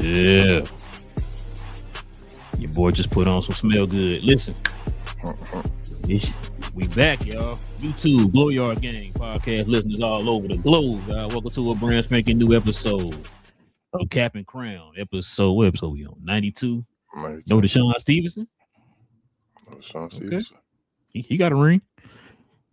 Yeah. Your boy just put on some smell good. Listen, we back, y'all. YouTube, Blow Yard Gang, podcast listeners all over the globe. Welcome to a brand spanking new episode of Cap and Crown. What episode we on? 92? No, Deshaun Stevenson? Deshaun Stevenson. He got a ring.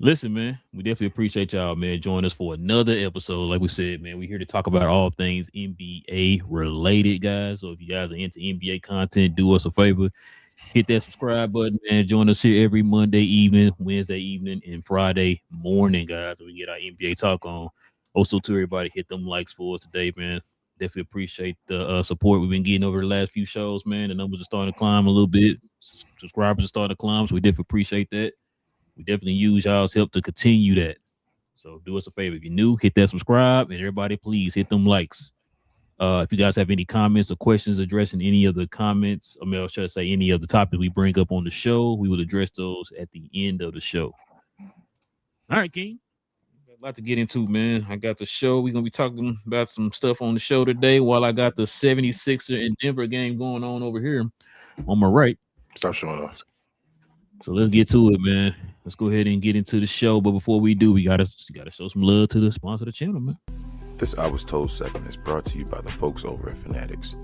Listen, man, we definitely appreciate y'all, man, joining us for another episode. Like we said, man, we're here to talk about all things NBA related, guys. So if you guys are into NBA content, do us a favor. Hit that subscribe button and join us here every Monday evening, Wednesday evening, and Friday morning, guys. So we get our NBA talk on. Also, to everybody, hit them likes for us today, man. Definitely appreciate the support we've been getting over the last few shows, man. The numbers are starting to climb a little bit. Subscribers are starting to climb, so we definitely appreciate that. We definitely use y'all's help to continue that. So do us a favor. If you're new, hit that subscribe, and everybody, please hit them likes. If you guys have any comments or questions addressing any of the comments, I should say any of the topics we bring up on the show, we will address those at the end of the show. All right, King. A lot to get into, man. I got the show. We're going to be talking about some stuff on the show today while I got the 76er and Denver game going on over here on my right. Stop showing off. So let's get to it, man. Let's go ahead and get into the show. But before we do, we gotta show some love to the sponsor of the channel, man. This I Was Told segment is brought to you by the folks over at Fanatics.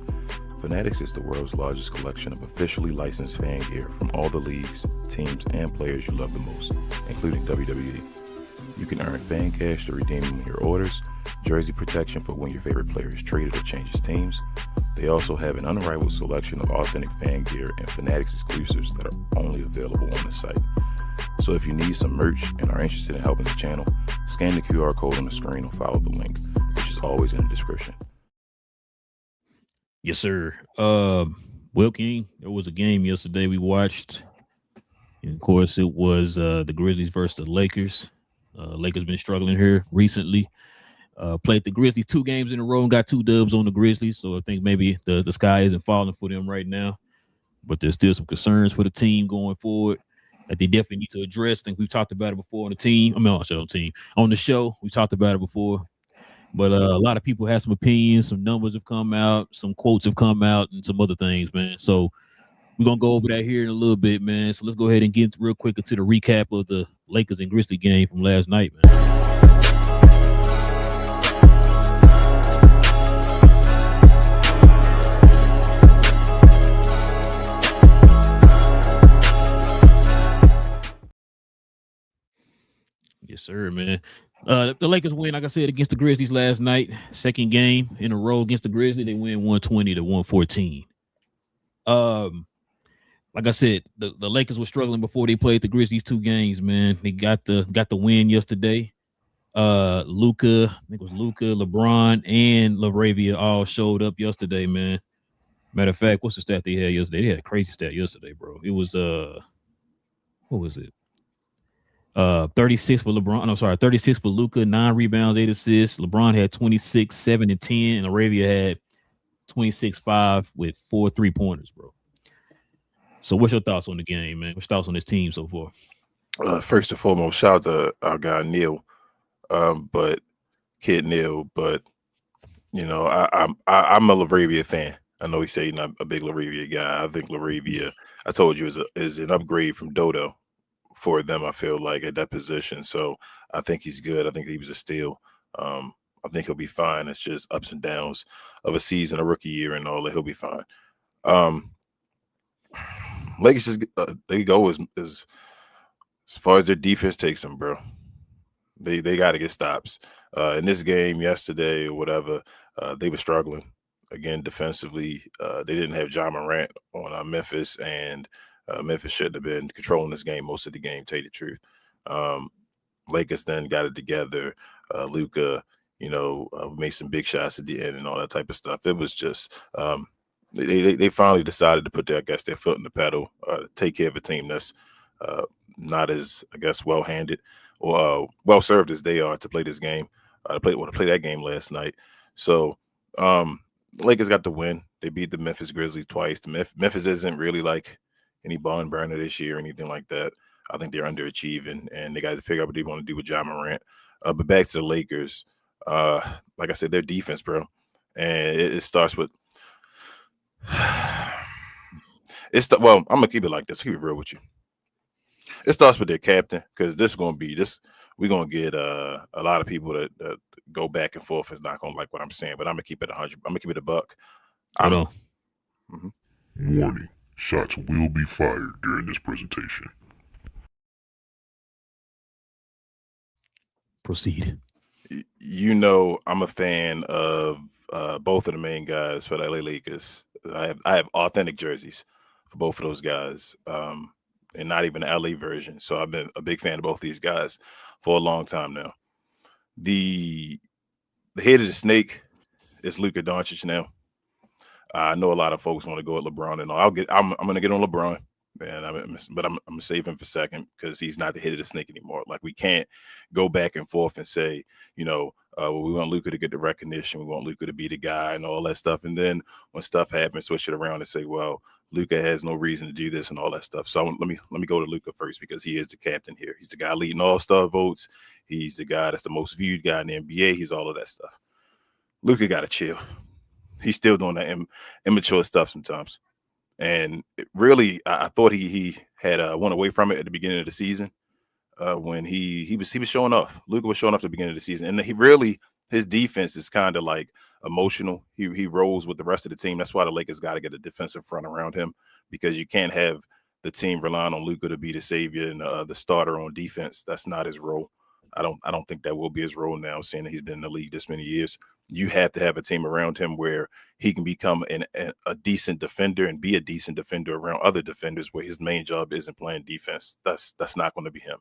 Fanatics is the world's largest collection of officially licensed fan gear from all the leagues, teams, and players you love the most, including WWE. You can earn fan cash to redeem your orders, jersey protection for when your favorite player is traded or changes teams. They also have an unrivaled selection of authentic fan gear and Fanatics exclusives that are only available on the site. So if you need some merch and are interested in helping the channel, scan the QR code on the screen or follow the link, which is always in the description. Yes, sir. Will King, there was a game yesterday we watched. And of course, it was the Grizzlies versus the Lakers. Lakers been struggling here recently. Played the Grizzlies 2 games in a row and got 2 dubs on the Grizzlies. So I think maybe the sky isn't falling for them right now. But there's still some concerns for the team going forward that they definitely need to address. I think we've talked about it before on the team. On the show, we talked about it before. But a lot of people have some opinions. Some numbers have come out. Some quotes have come out and some other things, man. So we're going to go over that here in a little bit, man. So let's go ahead and get real quick into the recap of the Lakers and Grizzlies game from last night, man. Yes, sir, man. The Lakers win, like I said, against the Grizzlies last night. Second game in a row against the Grizzlies. They win 120-114. Like I said, the Lakers were struggling before they played the Grizzlies 2 games, man. They got the win yesterday. Luka, I think it was Luka, LeBron, and LaRavia all showed up yesterday, man. Matter of fact, what's the stat they had yesterday? They had a crazy stat yesterday, bro. It was what was it? 36 for LeBron. No, sorry, 36 for Luka, 9 rebounds, 8 assists. LeBron had 26, 7, and 10, and LaRavia had 26, 5 with 4 3-pointers, bro. So what's your thoughts on the game, man? What's your thoughts on this team so far? First and foremost, shout out to our guy Neil, Kid Neil. But you know, I'm a LaRavia fan. I know he said he's not a big LaRavia guy. I think LaRavia, I told you, is an upgrade from Dodo for them. I feel like at that position. So I think he's good. I think he was a steal. I think he'll be fine. It's just ups and downs of a season, a rookie year, and all that. He'll be fine. Lakers just they go as far as their defense takes them, bro. They got to get stops. In this game yesterday or whatever, they were struggling again defensively. They didn't have Ja Morant on Memphis, and Memphis shouldn't have been controlling this game most of the game. Tell you the truth. Lakers then got it together. Luka, made some big shots at the end and all that type of stuff. It was just they finally decided to put their foot in the pedal, take care of a team that's not as, I guess, well-handed or well-served as they are to play this game, to play that game last night. So the Lakers got the win. They beat the Memphis Grizzlies twice. Memphis isn't really like any barn burner this year or anything like that. I think they're underachieving, and they got to figure out what they want to do with Ja Morant. But back to the Lakers, like I said, their defense, bro. And it starts with Well, I'm gonna keep it like this. Keep it real with you. It starts with their captain because this is gonna be this. We're gonna get a lot of people that go back and forth is not gonna like what I'm saying, but I'm gonna keep it 100. I'm gonna keep it a buck. Hold I'm on. mhm. Warning, shots will be fired during this presentation. Proceed. I'm a fan of both of the main guys for the LA Lakers. I have authentic jerseys for both of those guys, and not even the LA version. So I've been a big fan of both these guys for a long time now. The the head of the snake is Luka Doncic now. I know a lot of folks want to go at LeBron and all. I'm gonna get on LeBron, and I'm gonna save him for second because he's not the head of the snake anymore. Like we can't go back and forth and say, well, we want Luka to get the recognition, we want Luka to be the guy and all that stuff, and then when stuff happens, switch it around and say, well, Luka has no reason to do this and all that stuff. So let me go to Luka first because he is the captain here. He's the guy leading All Star votes. He's the guy that's the most viewed guy in the NBA. He's all of that stuff. Luka got to chill. He's still doing that immature stuff sometimes. And really, I thought he had went away from it at the beginning of the season when he was showing off. Luka was showing off at the beginning of the season, and his defense is kind of like emotional. He rolls with the rest of the team. That's why the Lakers got to get a defensive front around him because you can't have the team relying on Luka to be the savior and the starter on defense. That's not his role. I don't think that will be his role now, seeing that he's been in the league this many years. You have to have a team around him where he can become a decent defender and be a decent defender around other defenders where his main job isn't playing defense. That's not going to be him.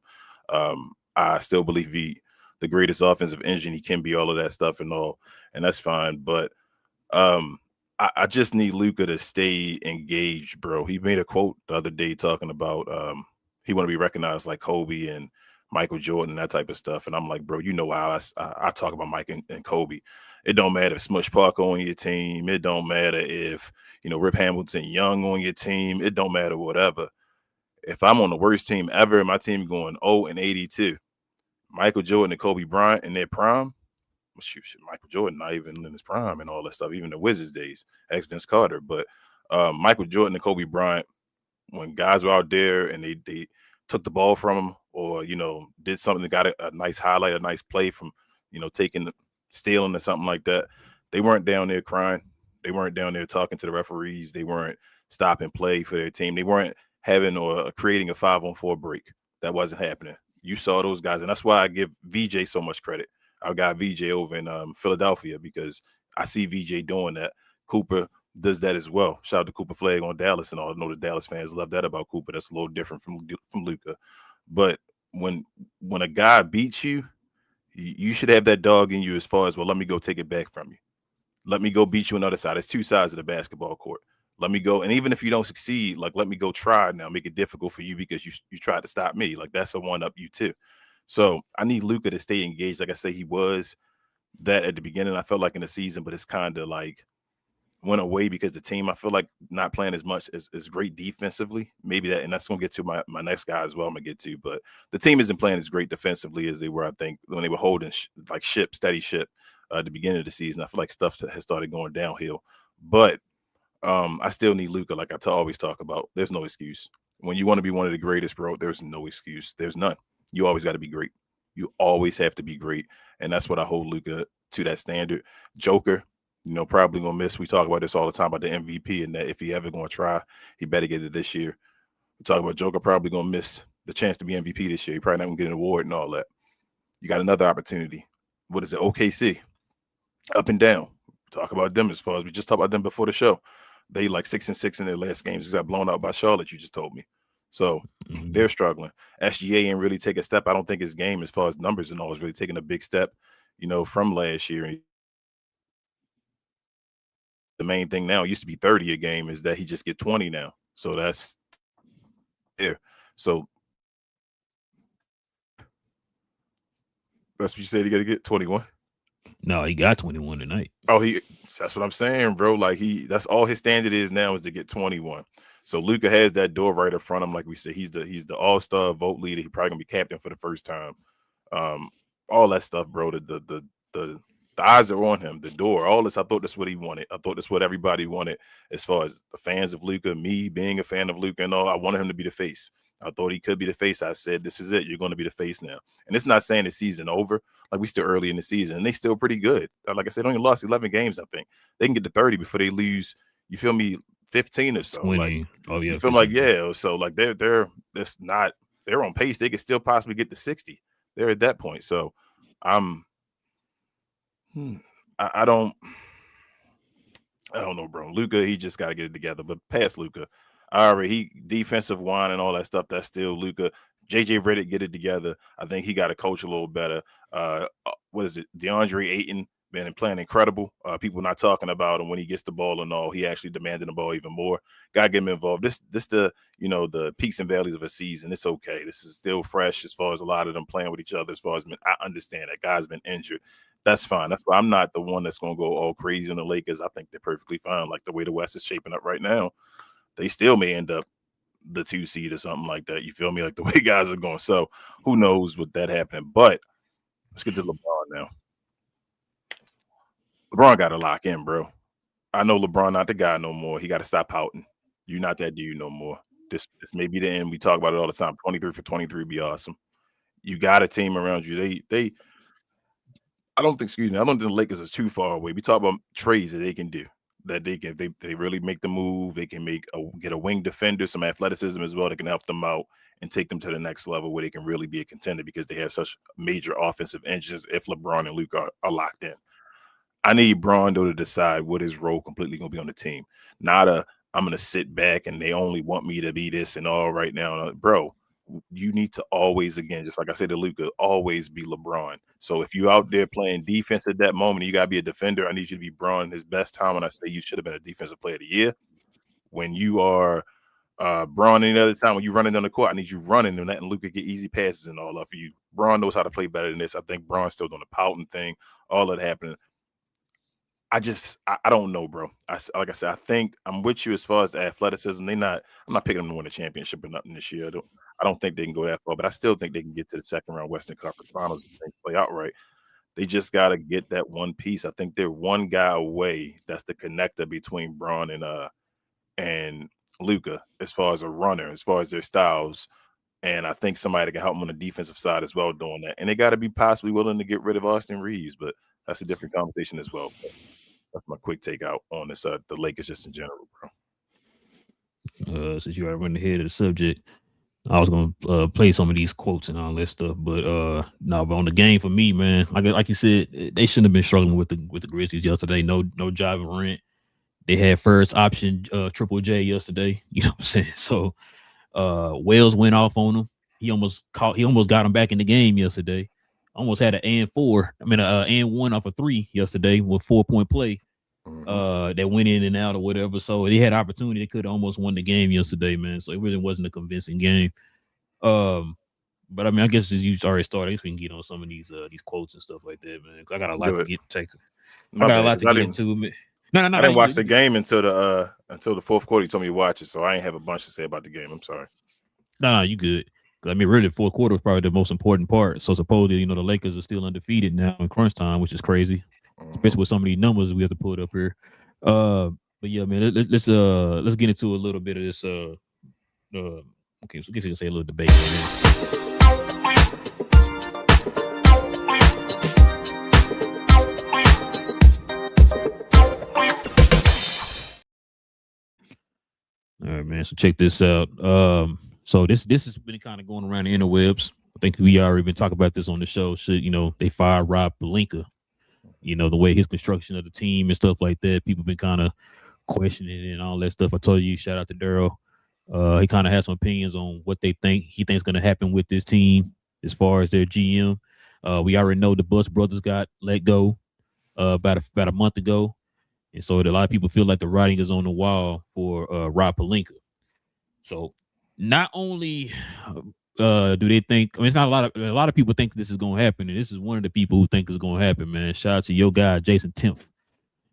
I still believe the greatest offensive engine. He can be all of that stuff and all, and that's fine. But um, I just need Luca to stay engaged, bro. He made a quote the other day talking about he want to be recognized like Kobe and Michael Jordan, that type of stuff. And I'm like, bro, you know how I talk about Mike and Kobe. It don't matter if Smush Parker on your team. It don't matter if Rip Hamilton Young on your team. It don't matter whatever. If I'm on the worst team ever, and my team going 0-82, Michael Jordan and Kobe Bryant in their prime. Well, shoot, Michael Jordan not even in his prime and all that stuff, even the Wizards days, ex Vince Carter. But Michael Jordan and Kobe Bryant, when guys were out there and they took the ball from them or did something that got a nice highlight, a nice play from taking stealing or something like that, they weren't down there crying. They weren't down there talking to the referees. They weren't stopping play for their team. They weren't having or creating a 5-on-4 break. That wasn't happening. You saw those guys, and that's why I give VJ so much credit. I got VJ over in Philadelphia because I see VJ doing that. Cooper does that as well. Shout out to Cooper Flag on Dallas, and all. I know the Dallas fans love that about Cooper. That's a little different from Luka. But when a guy beats you, you should have that dog in you as far as, well, let me go take it back from you. Let me go beat you on the other side. It's two sides of the basketball court. Let me go, and even if you don't succeed, like let me go try now, make it difficult for you because you tried to stop me. Like that's a one up you too. So I need Luka to stay engaged. Like I say, he was that at the beginning. I felt like in the season, but it's kind of like went away because the team I feel like not playing as much as great defensively. Maybe that, and that's gonna get to my next guy as well. I'm gonna get to, but the team isn't playing as great defensively as they were. I think when they were holding steady ship at the beginning of the season. I feel like stuff has started going downhill, but I still need Luka. Like I always talk about, there's no excuse when you want to be one of the greatest, bro. There's no excuse. There's none. You always got to be great. You always have to be great, and that's what I hold Luka to, that standard. Joker, probably gonna miss. We talk about this all the time about the MVP, and that if he ever gonna try, he better get it this year. We talk about Joker probably gonna miss the chance to be MVP this year. He probably not gonna get an award and all that. You got another opportunity. What is it? OKC, up and down. Talk about them as far as we just talked about them before the show. They like 6-6 in their last games. Just got blown out by Charlotte. You just told me. So they're struggling. SGA ain't really take a step. I don't think his game, as far as numbers and all, is really taking a big step, from last year. The main thing now, it used to be 30 a game, is that he just get 20 now. So that's there. So that's what you said, he got to get 21. No, he got 21 tonight. Oh, that's what I'm saying, bro. Like that's all his standard is now, is to get 21. So Luka has that door right in front of him. Like we said, he's the all-star vote leader. He probably gonna be captain for the first time. All that stuff, bro. The The eyes are on him, the door, all this. I thought that's what he wanted. I thought that's what everybody wanted as far as the fans of Luka, me being a fan of Luka and all. I wanted him to be the face. I thought he could be the face. I said, this is it. You're going to be the face now. And it's not saying the season over. Like, we still early in the season, and they still pretty good. Like I said, only lost 11 games, I think. They can get to 30 before they lose, you feel me, 15 or so. 20. Like, oh, yeah. you feel like, yeah. So, like, they're on pace. They could still possibly get to 60. They're at that point. So, I don't know, bro. Luka, he just got to get it together. But past Luka, he defensive line and all that stuff, that's still Luka. JJ Redick, get it together. I think he got to coach a little better. What is it? DeAndre Ayton been playing incredible. People not talking about him when he gets the ball and all. He actually demanding the ball even more. Got to get him involved. This the peaks and valleys of a season. It's okay. This is still fresh as far as a lot of them playing with each other. As far as I understand that guy's been injured. That's fine. That's why I'm not the one that's going to go all crazy on the Lakers. I think they're perfectly fine. Like, the way the West is shaping up right now, they still may end up the 2 seed or something like that. You feel me? Like, the way guys are going. So who knows what that happening. But let's get to LeBron now. LeBron got to lock in, bro. I know LeBron not the guy no more. He got to stop pouting. You're not that dude no more. This may be the end. We talk about it all the time. 23 for 23 be awesome. You got a team around you. I don't think the Lakers are too far away. We talk about trades that they can do. That they really make the move. They can get a wing defender, some athleticism as well that can help them out and take them to the next level where they can really be a contender because they have such major offensive engines if LeBron and Luka are locked in. I need Bron, though, to decide what his role completely going to be on the team. Not I'm going to sit back and they only want me to be this and all right now. Bro, you need to always, again, just like I said to Luka, always be LeBron. So if you're out there playing defense at that moment, you got to be a defender. I need you to be Bron his best time. When I say you should have been a defensive player of the year, when you are Bron any other time, when you're running on the court, I need you running and letting Luka get easy passes and all of you. Bron knows how to play better than this. I think Bron's still doing the pouting thing, all that happening. I don't know, bro. Like I said, I think I'm with you as far as the athleticism. I'm not picking them to win a championship or nothing this year. I don't think they can go that far, but I still think they can get to the second round Western Conference Finals if things play out right. They just got to get that one piece. I think they're one guy away. That's the connector between Bron and Luka as far as a runner, as far as their styles. And I think somebody can help them on the defensive side as well doing that. And they got to be possibly willing to get rid of Austin Reeves, but that's a different conversation as well. But that's my quick take out on this, the Lakers just in general, bro. Since you already went ahead of the subject, I was going to play some of these quotes and all that stuff. But but on the game for me, man, like you said, they shouldn't have been struggling with the Grizzlies yesterday. No Ja Morant. They had first option Triple J yesterday. You know what I'm saying? So Wells went off on him. He almost got him back in the game yesterday. Almost had an and 1 off a 3 yesterday with 4-point play. That went in and out or whatever. So they had opportunity. They could have almost won the game yesterday, man. So it really wasn't a convincing game. But I mean, I guess you already started. I guess we can get on some of these quotes and stuff like that, man. Because I got a lot to get into. No. I didn't watch the game until the fourth quarter. You told me to watch it, so I ain't have a bunch to say about the game. I'm sorry. No, you good. I mean, really, the fourth quarter was probably the most important part. So supposedly, the Lakers are still undefeated now in crunch time, which is crazy, especially with some of these numbers we have to put up here. But yeah, man, let's get into a little bit of this. Okay, so I guess you can say a little debate. All right, man. So check this out. So this has been kind of going around the interwebs. I think we already been talking about this on the show. Should they fire Rob Pelinka? The way his construction of the team and stuff like that. People been kind of questioning it and all that stuff. I told you, shout out to Daryl. He kind of has some opinions on what he thinks going to happen with this team as far as their GM. We already know the Buss brothers got let go about a month ago, and so a lot of people feel like the writing is on the wall for Rob Pelinka. So not only do they think, it's not a lot of people think this is going to happen, and this is one of the people who think it's going to happen, man. Shout out to your guy, Jason Timpf.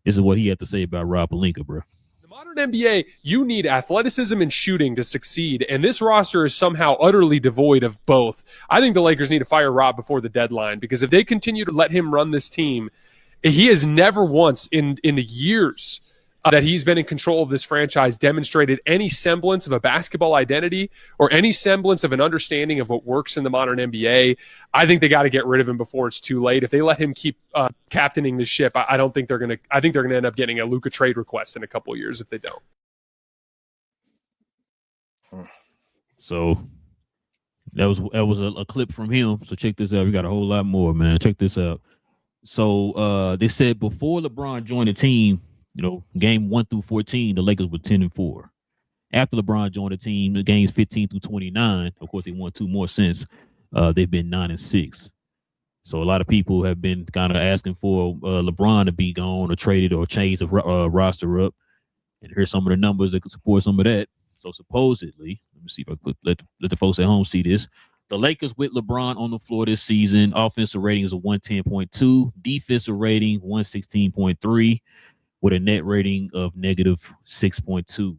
This is what he had to say about Rob Pelinka, bro. The modern NBA, you need athleticism and shooting to succeed, and this roster is somehow utterly devoid of both. I think the Lakers need to fire Rob before the deadline, because if they continue to let him run this team, he has never once in the years that he's been in control of this franchise demonstrated any semblance of a basketball identity or any semblance of an understanding of what works in the modern NBA. I think they got to get rid of him before it's too late. If they let him keep captaining the ship, I don't think they're going to. I think they're going to end up getting a Luka trade request in a couple of years if they don't. So that was a clip from him. So check this out. We got a whole lot more, man. Check this out. So they said before LeBron joined the team, game 1 through 14, the Lakers were 10-4. After LeBron joined the team, the games 15 through 29, of course, they won 2 more since. They've been 9-6. So a lot of people have been kind of asking for LeBron to be gone or traded or change the roster up. And here's some of the numbers that could support some of that. So supposedly, let me see if I could let the folks at home see this. The Lakers with LeBron on the floor this season, offensive rating is a 110.2, defensive rating 116.3, with a net rating of negative 6.2.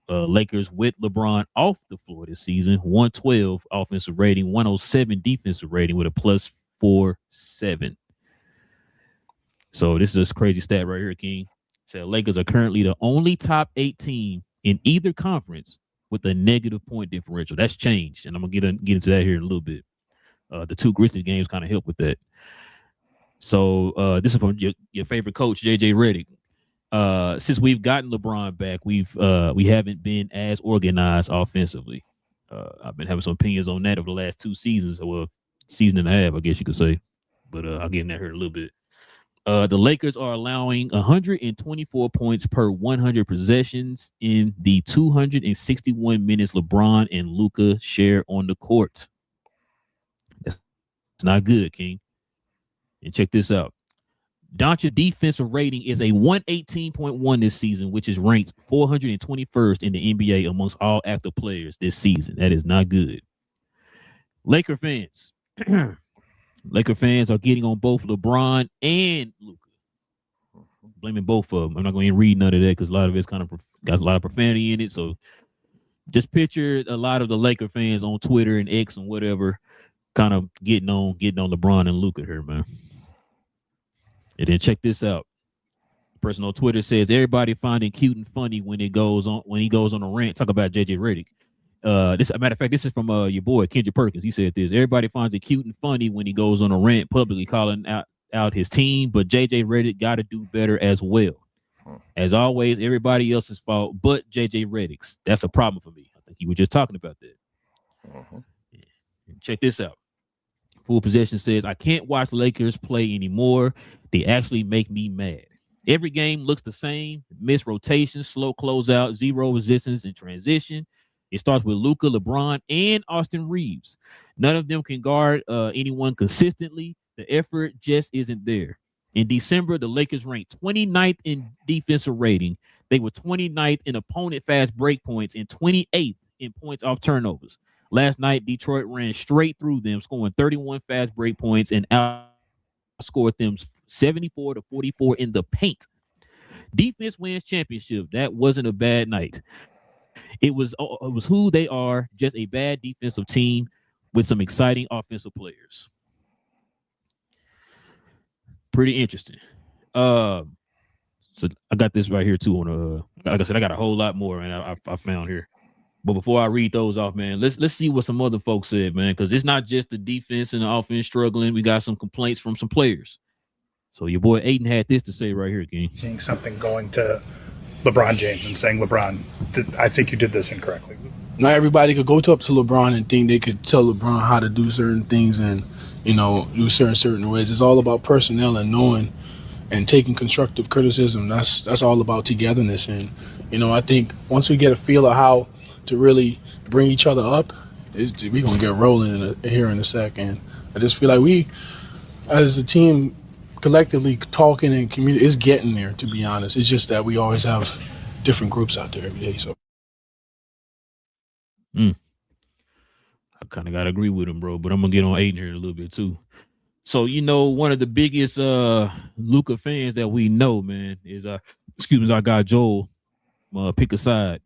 Lakers with LeBron off the floor this season, 112 offensive rating, 107 defensive rating with a plus 4.7. So this is a crazy stat right here, King. So Lakers are currently the only top 8 team in either conference with a negative point differential. That's changed, and I'm gonna get into that here in a little bit. The 2 Grizzlies games kind of help with that. So this is from your favorite coach, JJ Redick. Since we've gotten LeBron back, we haven't been as organized offensively. I've been having some opinions on that over the last 2 seasons, or season and a half, I guess you could say. But I'll get in that here in a little bit. The Lakers are allowing 124 points per 100 possessions in the 261 minutes LeBron and Luka share on the court. That's not good, King. And check this out. Doncic's defensive rating is a 118.1 this season, which is ranked 421st in the NBA amongst all active players this season. That is not good. Laker fans. Laker fans are getting on both LeBron and Luka. Blaming both of them. I'm not going to read none of that because a lot of it's kind of got a lot of profanity in it. So just picture a lot of the Laker fans on Twitter and X and whatever kind of getting on LeBron and Luka here, man. And then check this out. The person on Twitter says everybody find it cute and funny when he goes on a rant. Talk about JJ Redick. This, a matter of fact, this is from your boy Kendrick Perkins. He said this: everybody finds it cute and funny when he goes on a rant publicly calling out his team, but JJ Redick got to do better as well. As always, everybody else's fault but JJ Redick's. That's a problem for me. I think you were just talking about that. Check this out. Full Possession says, I can't watch Lakers play anymore. They actually make me mad. Every game looks the same. Missed rotation, slow closeout, zero resistance in transition. It starts with Luka, LeBron, and Austin Reeves. None of them can guard anyone consistently. The effort just isn't there. In December, the Lakers ranked 29th in defensive rating. They were 29th in opponent fast break points and 28th in points off turnovers. Last night, Detroit ran straight through them, scoring 31 fast break points and outscored them 74-44 in the paint. Defense wins championship. That wasn't a bad night. It was who they are, just a bad defensive team with some exciting offensive players. Pretty interesting. So I got this right here too. Like I said, I got a whole lot more, man. I found here. But before I read those off, man, let's see what some other folks said, man, because it's not just the defense and the offense struggling. We got some complaints from some players. So your boy Aiden had this to say right here, King. Seeing something going to LeBron James and saying, LeBron, I think you did this incorrectly. Not everybody could go up to LeBron and think they could tell LeBron how to do certain things and, do certain ways. It's all about personnel and knowing and taking constructive criticism. That's all about togetherness. And, I think once we get a feel of how to really bring each other up, we're going to get rolling here in a second. I just feel like we, as a team, collectively talking and community, is getting there, to be honest. It's just that we always have different groups out there every day. So I kind of got to agree with him, bro, but I'm going to get on Aiden here in a little bit too. So, one of the biggest Luka fans that we know, man, is our guy Joel, Pick a Side.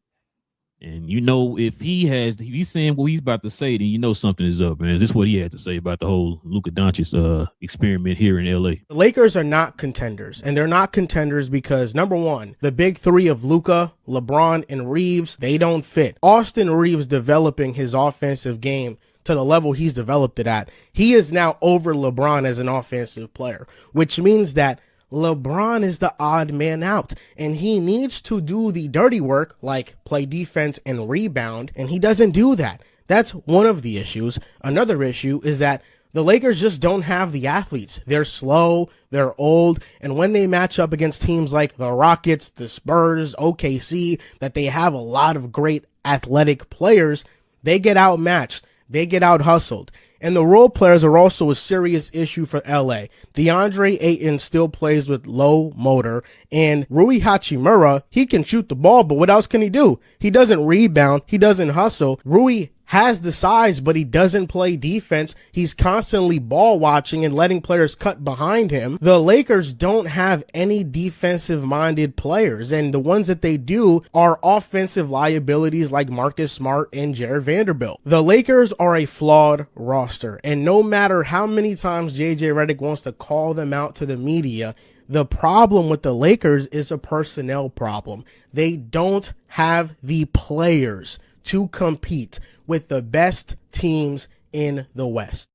And if he's saying what he's about to say, then something is up, man. This is what he had to say about the whole Luka Doncic experiment here in LA. The Lakers are not contenders, and they're not contenders because, number one, the big three of Luka, LeBron, and Reeves, they don't fit. Austin Reeves developing his offensive game to the level he's developed it at, he is now over LeBron as an offensive player, which means that LeBron is the odd man out, and he needs to do the dirty work like play defense and rebound, and he doesn't do that. That's one of the issues. Another issue is that the Lakers just don't have the athletes. They're slow, they're old, and when they match up against teams like the Rockets, the Spurs, OKC, that they have a lot of great athletic players, they get outmatched, they get out-hustled. And the role players are also a serious issue for LA. DeAndre Ayton still plays with low motor, and Rui Hachimura, he can shoot the ball, but what else can he do? He doesn't rebound, he doesn't hustle. Rui has the size, but he doesn't play defense. He's constantly ball watching and letting players cut behind him. The Lakers don't have any defensive minded players, and the ones that they do are offensive liabilities like Marcus Smart and Jared Vanderbilt. The Lakers are a flawed roster, and no matter how many times JJ Redick wants to call them out to the media, the problem with the Lakers is a personnel problem. They don't have the players to compete with the best teams in the West.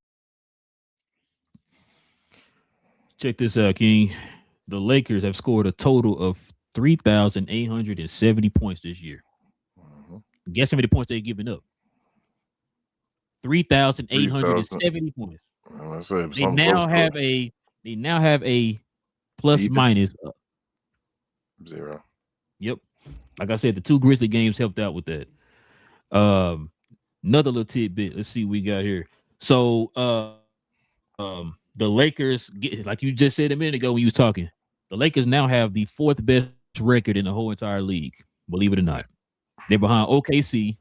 Check this out, King. The Lakers have scored a total of 3,870 points this year. Guess how many points they've given up? 3,870 points. They now have a plus Even. minus 0. Yep. Like I said, the 2 Grizzly games helped out with that. Another little tidbit. Let's see what we got here. So the Lakers, like you just said a minute ago when you was talking, the Lakers now have the 4th best record in the whole entire league. Believe it or not, they're behind OKC,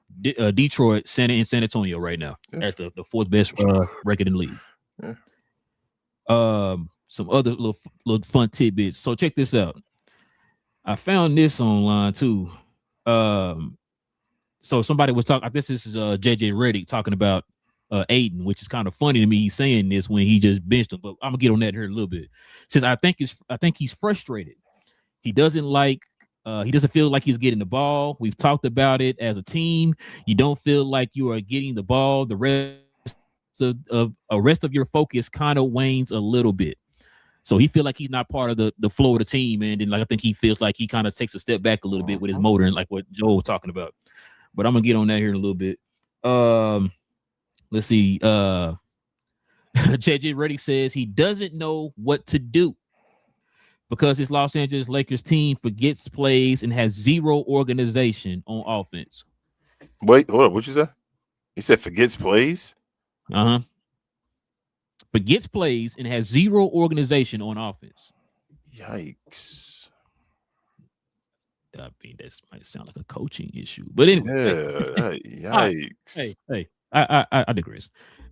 Detroit, San Antonio right now. Yeah. That's the 4th best record in the league. Yeah. Some other little fun tidbits. So check this out. I found this online too. So somebody was talking. This is JJ Redick talking about Ayton, which is kind of funny to me. He's saying this when he just benched him, but I'm gonna get on that here in a little bit. Says I think he's frustrated. He doesn't feel like he's getting the ball. We've talked about it as a team. You don't feel like you are getting the ball. The rest of your focus kind of wanes a little bit. So he feels like he's not part of the flow of the team, and then I think he feels like he kind of takes a step back a little bit with his motor, and like what Joe was talking about. But I'm gonna get on that here in a little bit. Let's see. JJ Redick says he doesn't know what to do because his Los Angeles Lakers team forgets plays and has zero organization on offense. Wait, hold up. What you say? He said forgets plays? Forgets plays and has zero organization on offense. Yikes. I mean, that might sound like a coaching issue, but anyway. Yikes. Hey, I digress.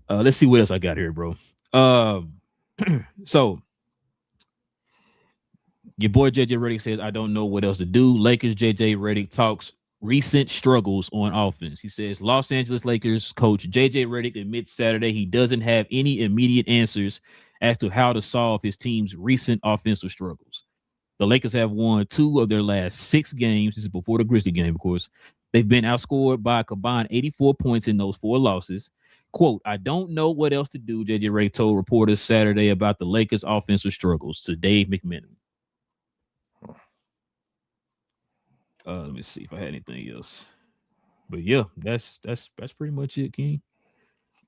Let's see what else I got here, bro. So your boy JJ Redick says, I don't know what else to do. Lakers JJ Redick talks recent struggles on offense. He says Los Angeles Lakers coach JJ Redick admits Saturday he doesn't have any immediate answers as to how to solve his team's recent offensive struggles. The Lakers have won 2 of their last 6 games. This is before the Grizzly game, of course. They've been outscored by a combined 84 points in those 4 losses. Quote, I don't know what else to do, JJ Redick told reporters Saturday about the Lakers' offensive struggles to Dave McMenamin. Let me see if I had anything else. But yeah, that's pretty much it, King.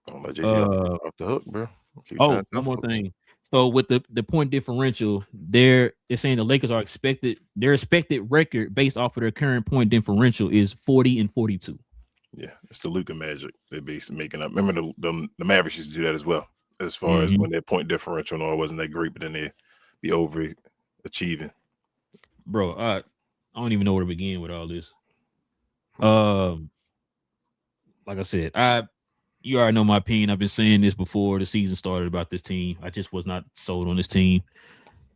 Don't let JJ off the hook, bro. One more thing. So with the point differential, they're saying the Lakers are their expected record based off of their current point differential is 40-42. Yeah, it's the Luka magic they're basically making up. Remember the Mavericks used to do that as well, as far as when their point differential wasn't that great, but then they be overachieving. Bro, I don't even know where to begin with all this. Like I said, you already know my opinion. I've been saying this before the season started about this team. I just was not sold on this team.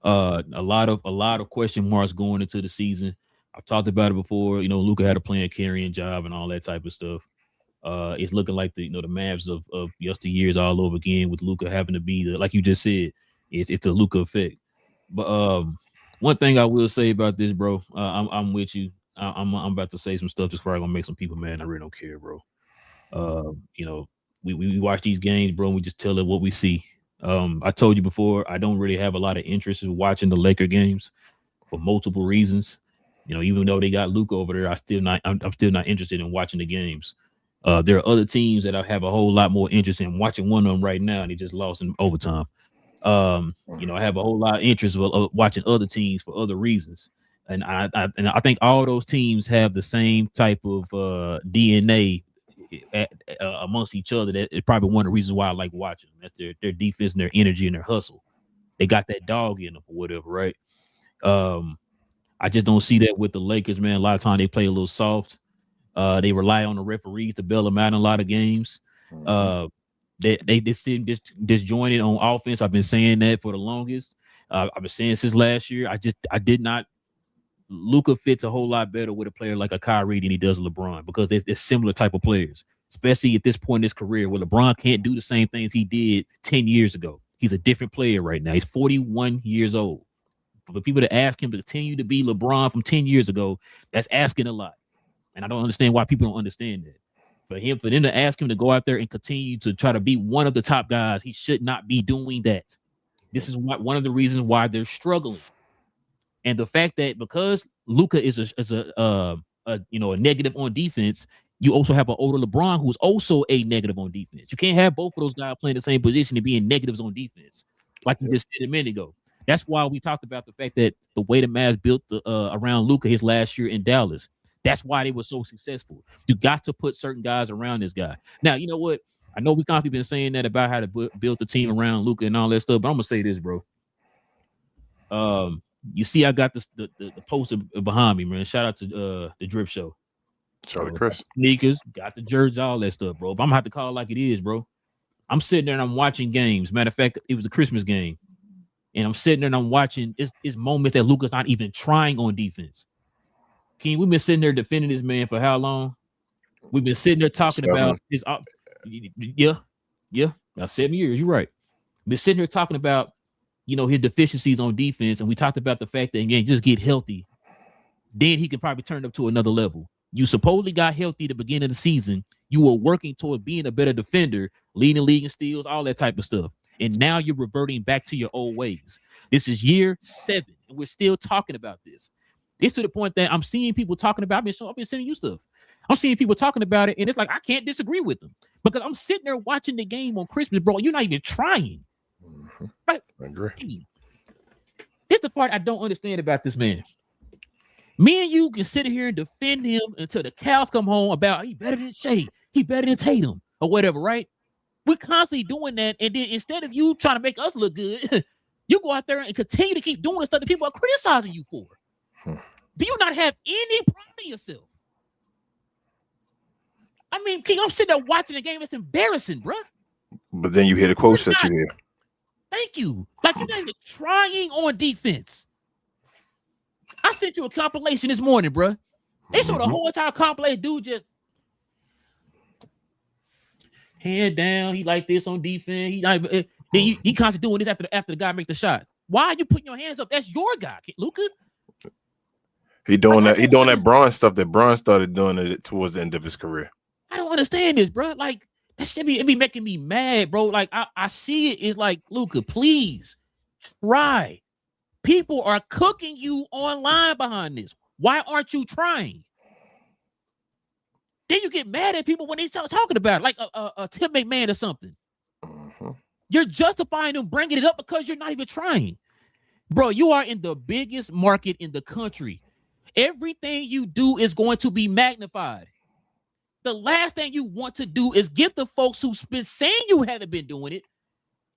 A lot of question marks going into the season. I've talked about it before. Luka had a playing carrying job and all that type of stuff. It's looking like the Mavs of yesteryears all over again with Luka having to be like you just said, it's the Luka effect. But one thing I will say about this, bro, I'm with you. I'm about to say some stuff that's probably gonna make some people mad. I really don't care, bro. We watch these games, bro, and we just tell it what we see. I told you before, I don't really have a lot of interest in watching the Laker games for multiple reasons. Even though they got Luka over there, I'm still not interested in watching the games. There are other teams that I have a whole lot more interest in watching. One of them right now, and they just lost in overtime. I have a whole lot of interest of watching other teams for other reasons. And I think all those teams have the same type of DNA amongst each other. That is probably one of the reasons why I like watching them. That's their defense and their energy and their hustle. They got that dog in them or whatever, right? I just don't see that with the Lakers, man. A lot of times they play a little soft. They rely on the referees to bail them out in a lot of games. They seem disjointed on offense. I've been saying that for the longest. I've been saying since last year. I did not. Luka fits a whole lot better with a player like a Kyrie than he does LeBron because they're similar type of players, especially at this point in his career where LeBron can't do the same things he did 10 years ago. He's a different player right now. He's 41 years old. For people to ask him to continue to be LeBron from 10 years ago, that's asking a lot. And I don't understand why people don't understand that. For them to ask him to go out there and continue to try to be one of the top guys, he should not be doing that. This is one of the reasons why they're struggling. And the fact that because Luka is a negative on defense, you also have an older LeBron who's also a negative on defense. You can't have both of those guys playing the same position and being negatives on defense, like you just said a minute ago. That's why we talked about the fact that the way the Mavs built around Luka his last year in Dallas. That's why they were so successful. You got to put certain guys around this guy. Now, you know what? I know we constantly been saying that about how to build the team around Luka and all that stuff, but I'm gonna say this, bro. You see, I got the poster behind me, man. Shout out to the Drip Show. Charlie Chris. Sneakers, got the jerseys, all that stuff, bro. But I'm gonna have to call it like it is, bro. I'm sitting there and I'm watching games. Matter of fact, it was a Christmas game. And I'm sitting there and I'm watching it's moments that Luka's not even trying on defense. King, we've been sitting there defending this man for how long? We've been sitting there talking about his about 7 years. You're right. We've been sitting here talking about his deficiencies on defense, and we talked about the fact that just get healthy, then he can probably turn up to another level. You supposedly got healthy at the beginning of the season. You were working toward being a better defender, leading league in steals, all that type of stuff. And now you're reverting back to your old ways. This is year 7, and we're still talking about this. It's to the point that I'm seeing people talking about it. I've been sending you stuff. I'm seeing people talking about it, and it's like I can't disagree with them because I'm sitting there watching the game on Christmas, bro. You're not even trying. Right? I agree. This is the part I don't understand about this man. Me and you can sit here and defend him until the cows come home about he better than Shea, he better than Tatum, or whatever, right? We're constantly doing that, and then instead of you trying to make us look good, you go out there and continue to keep doing the stuff that people are criticizing you for. Do you not have any pride in yourself? I mean, King, I'm sitting there watching the game. It's embarrassing, bro. But then you hear the quotes that you hear. Thank you. Like you're not even trying on defense. I sent you a compilation this morning, bro. They showed the whole entire compilation. Dude just hand down. He like this on defense. He constantly doing this after the guy makes the shot. Why are you putting your hands up? That's your guy, Luka. He doing that Bron stuff that Bron started doing it towards the end of his career. I don't understand this, bro. Like that should be making me mad, bro. Like I see it. It's like, Luka, please try. People are cooking you online behind this. Why aren't you trying? Then you get mad at people when they start talking about it, like a Tim McMahon or something. You're justifying them bringing it up because you're not even trying. Bro, you are in the biggest market in the country. Everything you do is going to be magnified. The last thing you want to do is get the folks who've been saying you haven't been doing it,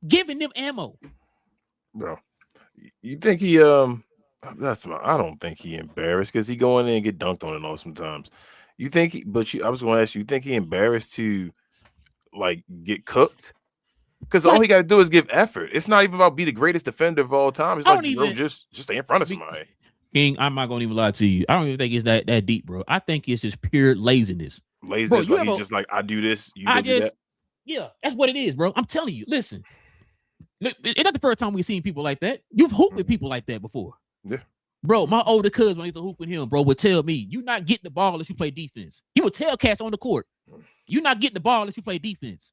giving them ammo. Bro, you think he I don't think he embarrassed because he go in there and get dunked on and all sometimes. You think I was going to ask you think he embarrassed to like get cooked? Because all he got to do is give effort. It's not even about be the greatest defender of all time. It's like, bro, just stay in front of somebody. King, I'm not gonna even lie to you. I don't even think it's that deep, bro. I think it's just pure laziness. Laziness, Bro, like he's just like, I do this, you I go do just, that. yeah, that's what it is, bro. I'm telling you. Listen, it's not the first time we've seen people like that. You've hooped with people like that before. Yeah. Bro, my older cousin, when I used to hoop with him, bro, would tell me, you not getting the ball unless you play defense. He would tell cats on the court, you not getting the ball unless you play defense.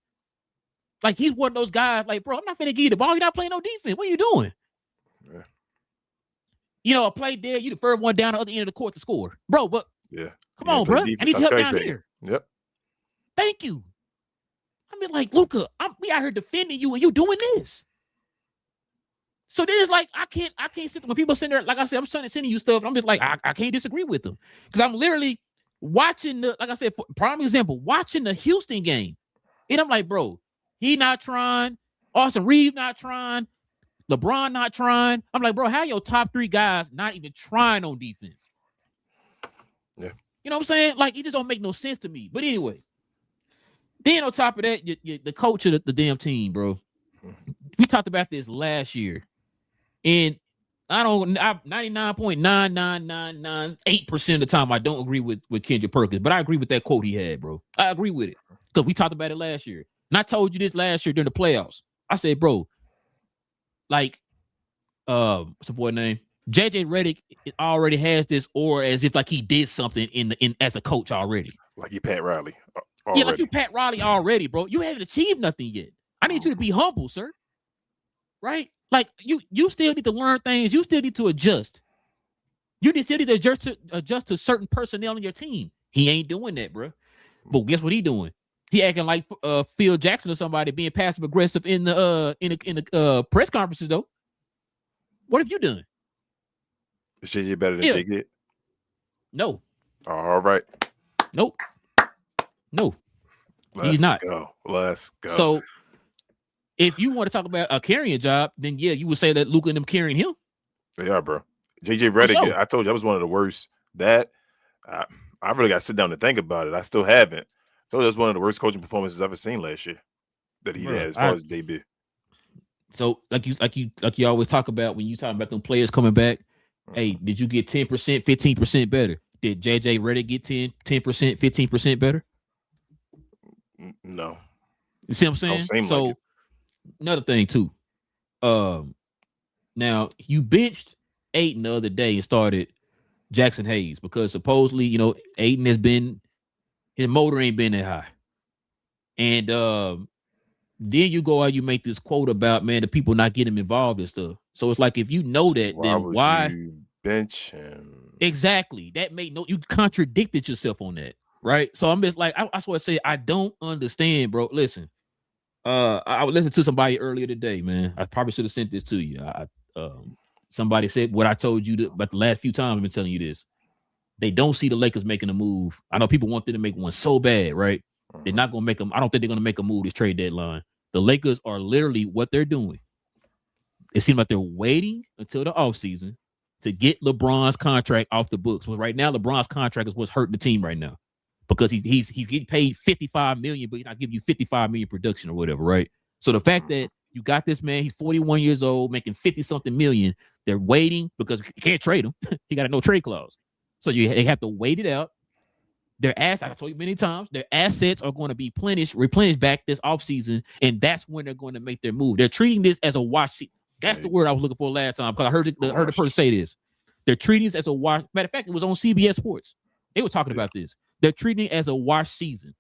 Like, he's one of those guys, like, bro, I'm not finna give you the ball. You're not playing no defense. What are you doing? Yeah. You know, a play dead, you the first one down the other end of the court to score. Bro, but Yeah. come on, bro. I need help down here. Yep. Thank you. I mean, like, Luka, we out here defending you and you doing this. So then it's like, I can't sit there when people sitting there, like I said, I'm sending you stuff. And I'm just like, I can't disagree with them. Because I'm literally watching like I said, for prime example, watching the Houston game. And I'm like, bro, he not trying. Austin Reeves not trying. LeBron not trying. I'm like, bro, how your top 3 guys not even trying on defense? Yeah. You know what I'm saying? Like, it just don't make no sense to me. But anyway, then on top of that, the coach of the damn team, bro. We talked about this last year. And I 99.99998% of the time I don't agree with Kendrick Perkins, but I agree with that quote he had, bro. I agree with it. Because we talked about it last year. And I told you this last year during the playoffs. I said, bro, like, what's the boy name? JJ Redick already has this aura as if like he did something in as a coach already. Like you Pat Riley. Yeah, like you Pat Riley already, bro. You haven't achieved nothing yet. I need you to be humble, sir. Right? Like you still need to learn things. You still need to adjust. You still need to adjust to certain personnel on your team. He ain't doing that, bro. But guess what he doing? He acting like Phil Jackson or somebody, being passive aggressive in the press conferences though. What have you done? Is JJ better than Jake did? No. All right. Nope. No. He's not. Let's go. So if you want to talk about a carrying job, then yeah, you would say that Luka and them carrying him. They are, bro. JJ Redick, I told you, that was one of the worst. That I really got to sit down and think about it. I still haven't. So that's one of the worst coaching performances I've ever seen last year that he had as far as debut. So like you always talk about when you talk about them players coming back. Hey, did you get 10%, 15% better? Did JJ Redick get 10%, 15% better? No. You see what I'm saying? So another thing too. Now you benched Ayton the other day and started Jackson Hayes because supposedly, you know, Ayton his motor ain't been that high. And then you go out, you make this quote about, man, the people not getting involved and stuff. So it's like, if you know that, then why you bench him? Exactly. That made you contradicted yourself on that, right? So I'm just like, I sort of say, I don't understand, bro. Listen, I would listen to somebody earlier today, man. I probably should have sent this to you. Somebody said what I told you about the last few times I've been telling you this. They don't see the Lakers making a move. I know people want them to make one so bad, right? They're not going to make them. I don't think they're going to make a move this trade deadline. The Lakers are literally what they're doing. It seems like they're waiting until the offseason to get LeBron's contract off the books. Well, right now, LeBron's contract is what's hurting the team right now because he's getting paid $55 million, but he's not giving you $55 million production or whatever, right? So the fact that you got this man, he's 41 years old, making 50-something million. They're waiting because you can't trade him. He got a no trade clause. So they have to wait it out. Their assets, I told you many times, their assets are going to be replenished back this offseason, and that's when they're going to make their move. They're treating this as a wash season. That's the word I was looking for last time because I heard the person say this. They're treating this as a wash. Matter of fact, it was on CBS Sports. They were talking about this. They're treating it as a wash season.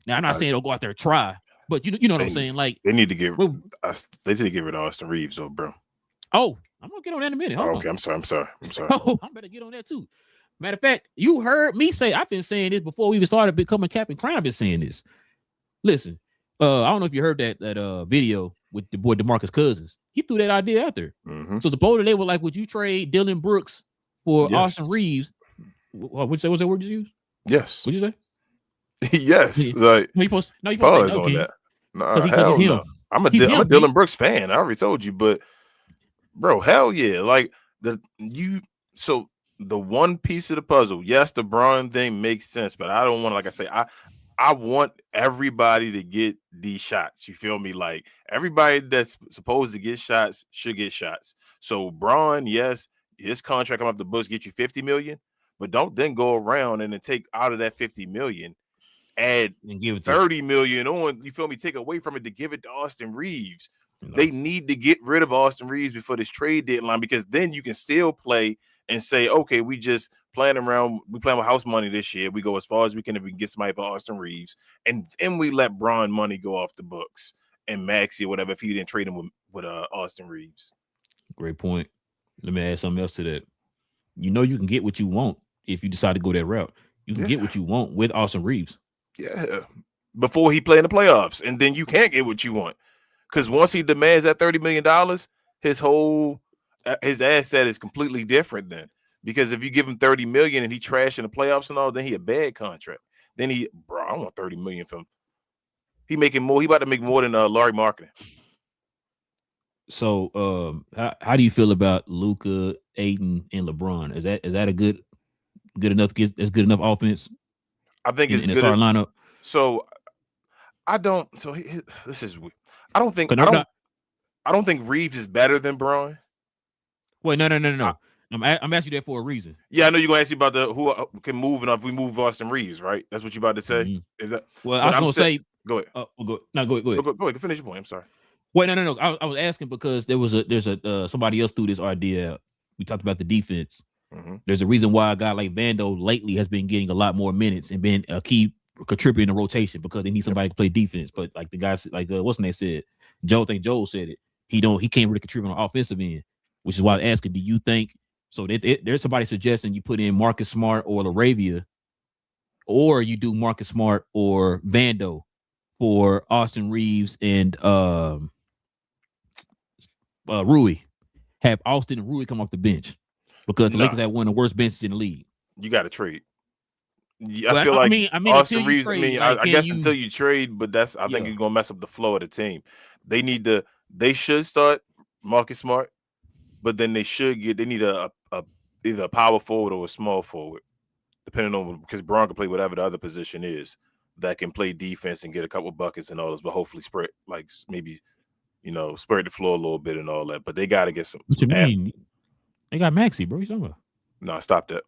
Now, I'm not saying they'll go out there and try, but you know what I'm saying? Like they need to get they need to get rid of Austin Reeves, though, bro. Oh, I'm gonna get on that in a minute. Okay, I'm sorry. Oh, I'm better get on that too. Matter of fact, you heard me say, I've been saying this before we even started becoming Captain Crown. I've been saying this. Listen, I don't know if you heard that video with the boy DeMarcus Cousins. He threw that idea out there. Mm-hmm. So supposedly they were like, would you trade Dylan Brooks for Austin Reeves? What's that word you use? Yes. What'd you say? Yes. Like you supposed to say no, on that. Nah, hell no. I'm a Dylan Brooks fan. I already told you, but bro, hell yeah. Like so the one piece of the puzzle, yes, the Bron thing makes sense, but I don't want to, like I say, I want everybody to get these shots. You feel me? Like everybody that's supposed to get shots should get shots. So Bron, yes, his contract come off the books, get you $50 million, but don't then go around and then take out of that $50 million, add And give it to $30 million on, you feel me, take away from it to give it to Austin Reeves. No. They need to get rid of Austin Reeves before this trade deadline, because then you can still play and say, okay, we just playing around, we playing with house money this year. We go as far as we can if we can get somebody for Austin Reeves, and then we let Bron money go off the books and Maxey or whatever if he didn't trade him with Austin Reeves. Great point. Let me add something else to that. You know you can get what you want if you decide to go that route. You can get what you want with Austin Reeves. Yeah, before he play in the playoffs, and then you can't get what you want, because once he demands that $30 million, his asset is completely different then. Because if you give him $30 million and he trash in the playoffs and all, then he a bad contract. Then I want $30 million from him. He making more. He about to make more than Larry Marketing. So, how do you feel about Luka, Ayton, and LeBron? Is that a good enough offense? I think it's in the good starting lineup. So I don't. So this is weird. I don't think Reeves is better than Bron. Wait, no. I'm asking you that for a reason. Yeah, I know you're gonna ask me about who can move, and if we move Austin Reeves, right? That's what you're about to say. Mm-hmm. Is that? Well, I was gonna say. Go ahead. Go ahead. Go ahead. Finish your point. I'm sorry. Wait, no. I was asking because there's somebody else threw this idea. We talked about the defense. Mm-hmm. There's a reason why a guy like Vando lately has been getting a lot more minutes and been a key contributor in the rotation, because they need somebody to play defense. But like the guys, like what's the name said, Joe said it. He can't really contribute on the offensive end, which is why I'm asking. Do you think so? There's somebody suggesting you put in Marcus Smart or LaRavia, or you do Marcus Smart or Vando for Austin Reeves and Rui. Have Austin and Rui come off the bench, because the Lakers have one of the worst benches in the league. You got to trade. I feel like Austin Reeves. I guess until you trade, but I think you're gonna mess up the flow of the team. They should start Marcus Smart, but then they need either a power forward or a small forward, depending on, because Bron can play whatever the other position is that can play defense and get a couple buckets and all this, but hopefully spread, like maybe spread the floor a little bit and all that. But they got to get some. What you mean? They got Maxey, bro. You talking about? No, stop that.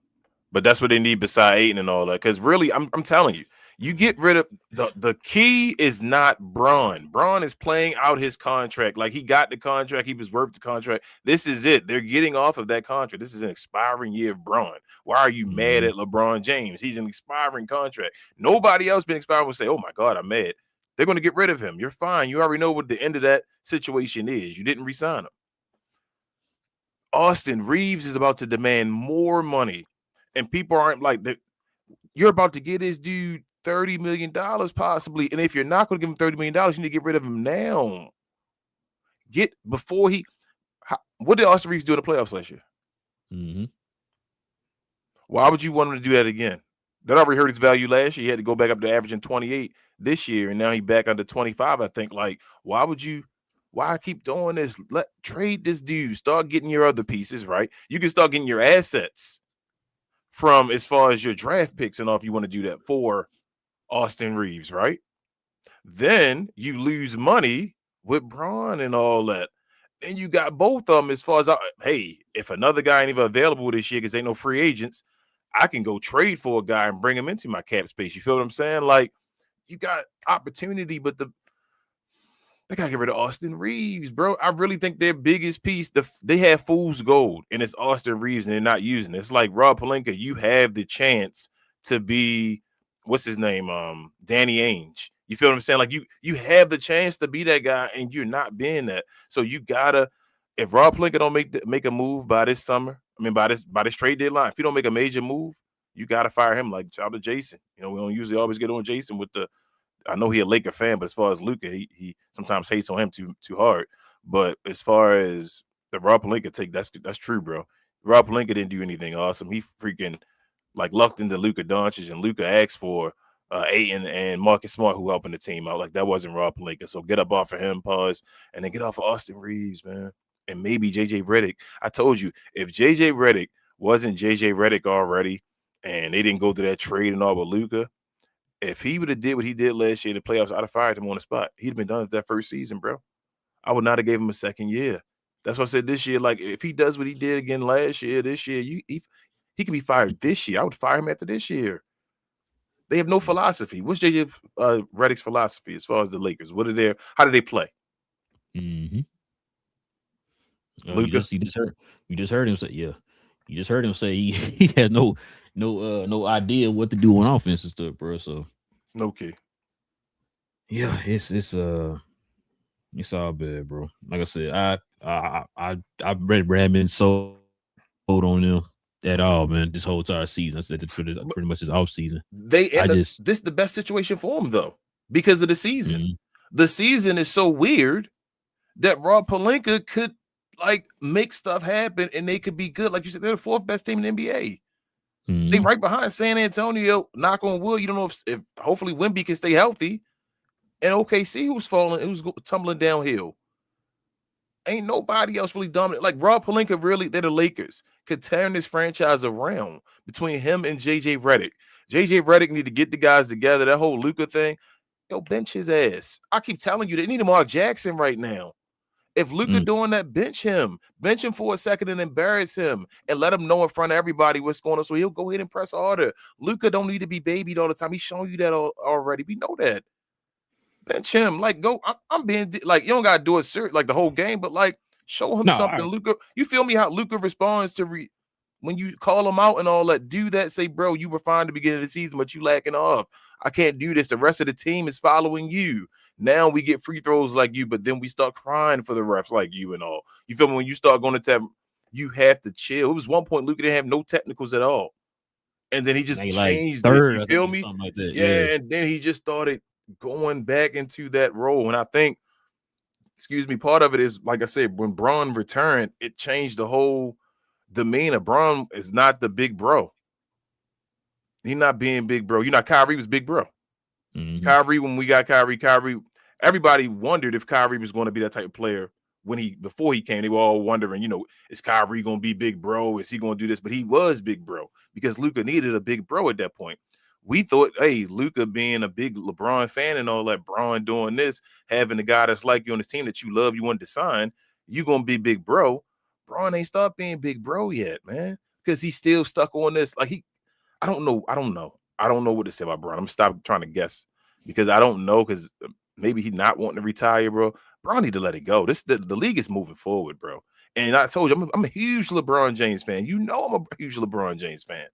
But that's what they need beside Ayton and all that. Because really, I'm telling you, you get rid of the key is not Bron. Bron is playing out his contract. Like, he got the contract. He was worth the contract. This is it. They're getting off of that contract. This is an expiring year of Bron. Why are you mad at LeBron James? He's an expiring contract. Nobody else been expiring will say, oh, my God, I'm mad. They're going to get rid of him. You're fine. You already know what the end of that situation is. You didn't re-sign him. Austin Reeves is about to demand more money. And people aren't like that. You're about to get this dude $30 million possibly. And if you're not going to give him $30 million, you need to get rid of him now. What did Austin Reeves do in the playoffs last year? Mm-hmm. Why would you want him to do that again? That already hurt his value last year. He had to go back up to averaging 28 this year, and now he's back under 25, I think. Like, why keep doing this? Trade this dude. Start getting your other pieces, right? You can start getting your assets from as far as your draft picks and all, if you want to do that for Austin Reeves, right? Then you lose money with Bron and all that. And you got both of them as far as, hey, if another guy ain't even available this year because ain't no free agents, I can go trade for a guy and bring him into my cap space. You feel what I'm saying? Like, you got opportunity, but they got to get rid of Austin Reeves, bro. I really think their biggest piece, they have fool's gold, and it's Austin Reeves, and they're not using it. It's like Rob Pelinka. You have the chance to be, what's his name? Danny Ainge. You feel what I'm saying? Like, you have the chance to be that guy, and you're not being that. So you gotta, if Rob Pelinka don't make a move by this summer, by this trade deadline, if you don't make a major move, you gotta fire him. Like, shout out to Jason. We don't usually always get on Jason with I know he's a Laker fan, but as far as Luka, he sometimes hates on him too hard. But as far as the Rob Pelinka take, that's true, bro. Rob Pelinka didn't do anything awesome. He freaking lucked into Luka Doncic, and Luka asked for Ayton and Marcus Smart, who helping the team out. Like, that wasn't Rob Pelinka. So get up off of him, pause, and then get off of Austin Reeves, man. And maybe JJ Redick. I told you, if JJ Redick wasn't JJ Redick already, and they didn't go through that trade and all with Luka, if he would have did what he did last year in the playoffs, I'd have fired him on the spot. He'd have been done with that first season, bro. I would not have gave him a second year. That's why I said this year, like if he does what he did again last year, this year, he can be fired this year. I would fire him after this year. They have no philosophy. What's JJ Redick's philosophy as far as the Lakers? How do they play? Mm-hmm. Luka? You just heard him say, yeah. You just heard him say he has no idea what to do on offense and stuff, bro. So No key. yeah, it's all bad, bro. Like I said, I really been sold on them at all, man. This whole entire season, I said pretty much this off season. This is the best situation for him though, because of the season. Mm-hmm. The season is so weird that Rob Pelinka could like make stuff happen and they could be good. Like you said, they're the fourth best team in the NBA. Mm-hmm. They right behind San Antonio. Knock on wood. You don't know if hopefully Wemby can stay healthy. And OKC, who's tumbling downhill. Ain't nobody else really dominant. Like Rob Pelinka, really, they're the Lakers. Could turn this franchise around between him and JJ Redick. JJ Redick need to get the guys together. That whole Luka thing, yo, bench his ass. I keep telling you, they need a Mark Jackson right now. If Luka doing that, bench him for a second and embarrass him and let him know in front of everybody what's going on. So he'll go ahead and press harder. Luka don't need to be babied all the time. He's showing you that already. We know that. Bench him. Like, go. I'm being like, you don't gotta do it serious like the whole game, but like show him something. Luka, you feel me? How Luka responds to when you call him out and all that. Do that. Say, bro, you were fine at the beginning of the season, but you lacking off. I can't do this. The rest of the team is following you. Now we get free throws like you, but then we start crying for the refs like you and all. You feel me? When you start going to tap, you have to chill. It was one point Luka didn't have no technicals at all. And then he just changed like third, it. You feel me? Something like that. Yeah, and then he just started going back into that role. And I think, part of it is, like I said, when Bron returned, it changed the whole demeanor. Bron is not the big bro. He's not being big bro. You know, Kyrie was big bro. Mm-hmm. Kyrie, when we got Kyrie, everybody wondered if Kyrie was going to be that type of player before he came. They were all wondering, is Kyrie going to be big bro? Is he going to do this? But he was big bro because Luka needed a big bro at that point. We thought, hey, Luka being a big LeBron fan and all that, Bron doing this, having a guy that's like you on his team that you love, you wanted to sign, you going to be big bro. Bron ain't stopped being big bro yet, man, because he's still stuck on this. Like I don't know what to say about Bron. I'm going to stop trying to guess because I don't know, because maybe he's not wanting to retire, bro. Bron need to let it go. The league is moving forward, bro. And I told you, I'm a huge LeBron James fan. You know I'm a huge LeBron James fan.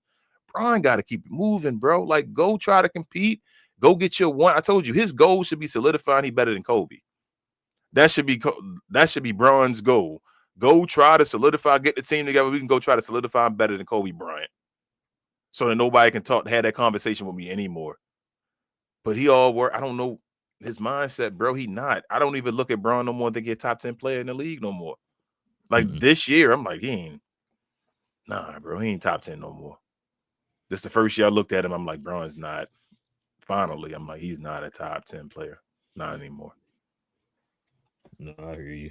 Bron got to keep it moving, bro. Like, go try to compete. Go get your one. I told you, his goal should be solidifying he better than Kobe. That should be Bron's goal. Go try to solidify, get the team together. We can go try to solidify him better than Kobe Bryant. So that nobody can have that conversation with me anymore. But he all work. I don't know his mindset, bro. He not. I don't even look at Bron no more and think he's a top 10 player in the league no more. Like this year, I'm like, nah, bro. He ain't top 10 no more. This the first year I looked at him. I'm like, Bron's not. Finally, I'm like, he's not a top 10 player. Not anymore. No, I hear you.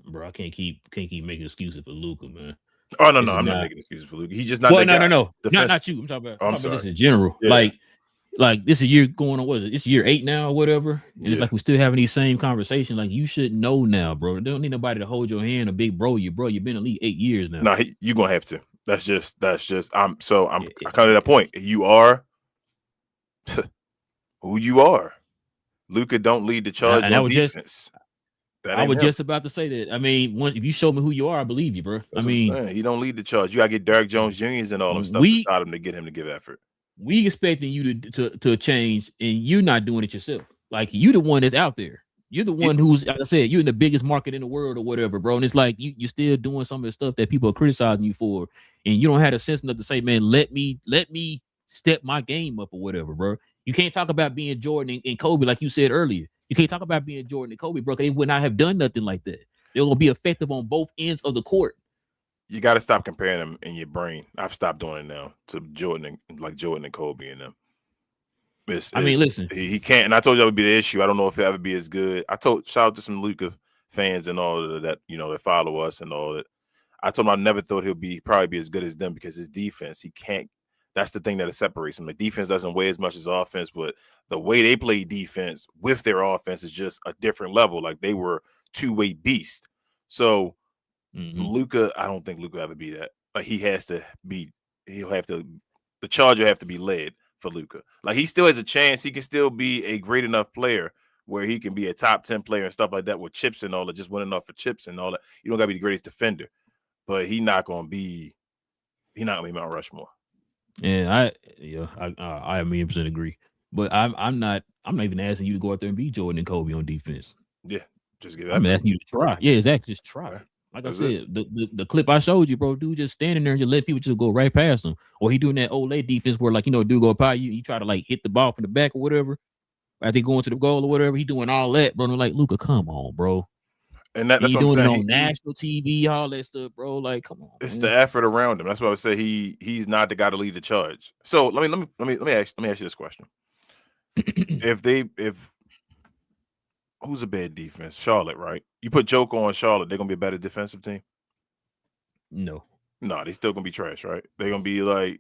Bro, I can't keep making excuses for Luka, man. Oh no, I'm not making excuses for Luka. He's just not. Well, no, not you. I'm talking about. I'm talking about this in general. Yeah. Like this is a year going on. What is it? It's year 8 now or whatever. And it's like we're still having these same conversations. Like, you should know now, bro. They don't need nobody to hold your hand, a big bro. You've been in the league 8 years now. No, you're gonna have to. That's just. I come to that point. You are who you are. Luka don't lead the charge on defense. I was just about to say that. I mean, if you show me who you are, I believe you, bro. That's he don't lead the charge. You gotta get Derrick Jones Jr. and all them stuff to start him to get him to give effort. We expecting you to change, and you're not doing it yourself. Like, you the one that's out there. You're the one who's, like I said, you're in the biggest market in the world or whatever, bro. And it's like you're still doing some of the stuff that people are criticizing you for, and you don't have the sense enough to say, man, let me step my game up or whatever, bro. You can't talk about being Jordan and Kobe like you said earlier. You can't talk about being Jordan and Kobe, bro. They would not have done nothing like that. They're gonna be effective on both ends of the court. You got to stop comparing them in your brain. I've stopped doing it now to Jordan and Kobe and them. Listen, he can't. And I told you that would be the issue. I don't know if he'll ever be as good. Shout out to some Luka fans and all of that, that follow us and all that. I told him I never thought he'll probably be as good as them because his defense, he can't. That's the thing that separates him. The defense doesn't weigh as much as offense, but the way they play defense with their offense is just a different level. Like, they were two-way beast. So Mm-hmm. Luka, I don't think Luka will ever be that. Like he'll have to. The charge will have to be led for Luka. Like he still has a chance. He can still be a great enough player where he can be a top 10 player and stuff like that with chips and all that, just winning off for chips and all that. You don't gotta be the greatest defender, but he's not gonna be Mount Rushmore. And I 100% agree. But I'm not even asking you to go out there and beat Jordan and Kobe on defense. Yeah, just give I'm effort. asking you to try. Yeah, exactly. Just try. Yeah, Like I that's said, the clip I showed you, bro, dude just standing there and just let people just go right past him. Or he doing that old lady defense where, like, dude go by you try to like hit the ball from the back or whatever. As they going to the goal or whatever, he doing all that, bro. And I'm like, Luka, come on, bro. And that's He what I'm doing it saying. on national TV, all that stuff, bro. Like, come on. It's man. the effort around him. That's what I would say. He's not the guy to lead the charge. So let me ask you this question. if who's a bad defense? Charlotte, right? You put Joker on Charlotte, they're gonna be a better defensive team. No, they still gonna be trash, right? They're gonna be like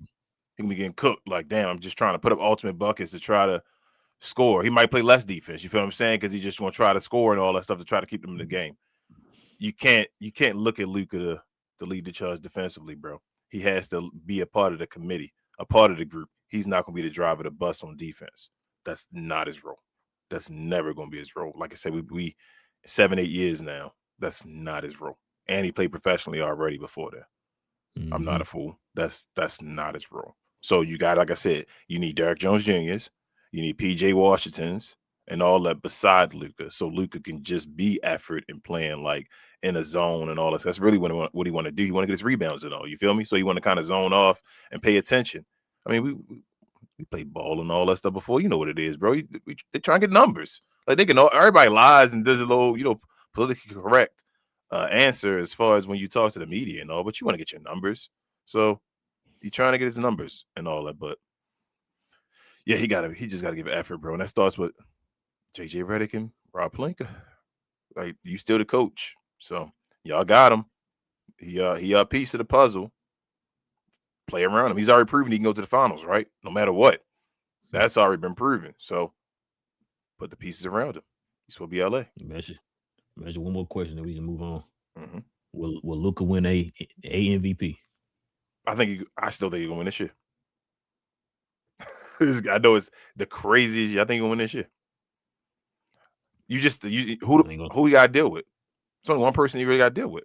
he gonna be getting cooked. Like, damn, I'm just trying to put up ultimate buckets to try to score. He might play less defense. You feel what I'm saying? Because he's just gonna try to score and all that stuff to try to keep them in the game. You can't look at Luka to lead the charge defensively, bro. He has to be a part of the committee, a part of the group. He's not gonna be the driver of the bus on defense. That's not his role. That's never gonna be his role. Like I said, we 7-8 years now. That's not his role. And he played professionally already before that. Mm-hmm. I'm not a fool. That's not his role. So you got, like I said, you need Derrick Jones Jr.'s, you need PJ Washington's, and all that beside Luka. So Luka can just be effort and playing like in a zone and all this. That's really what he want to do. He want to get his rebounds and all. You feel me? So you want to kind of zone off and pay attention. I mean, we played ball and all that stuff before. You know what it is, bro. They try and get numbers. Like they can know everybody lies and does a little, politically correct answer as far as when you talk to the media and all, but you want to get your numbers. So you're trying to get his numbers and all that. But yeah, he just gotta give effort, bro. And that starts with JJ Redick and Rob Pelinka. Like, you still the coach. So y'all got him. He a piece of the puzzle. Play around him. He's already proven he can go to the finals, right? No matter what. That's already been proven. So put the pieces around him. He's supposed to be LA. Imagine one more question that we can move on. Mm-hmm. Will Luka win a MVP? I still think he's gonna win this year. I know it's the craziest. I think he's gonna win this year. Who you gotta deal with? It's only one person you really gotta deal with.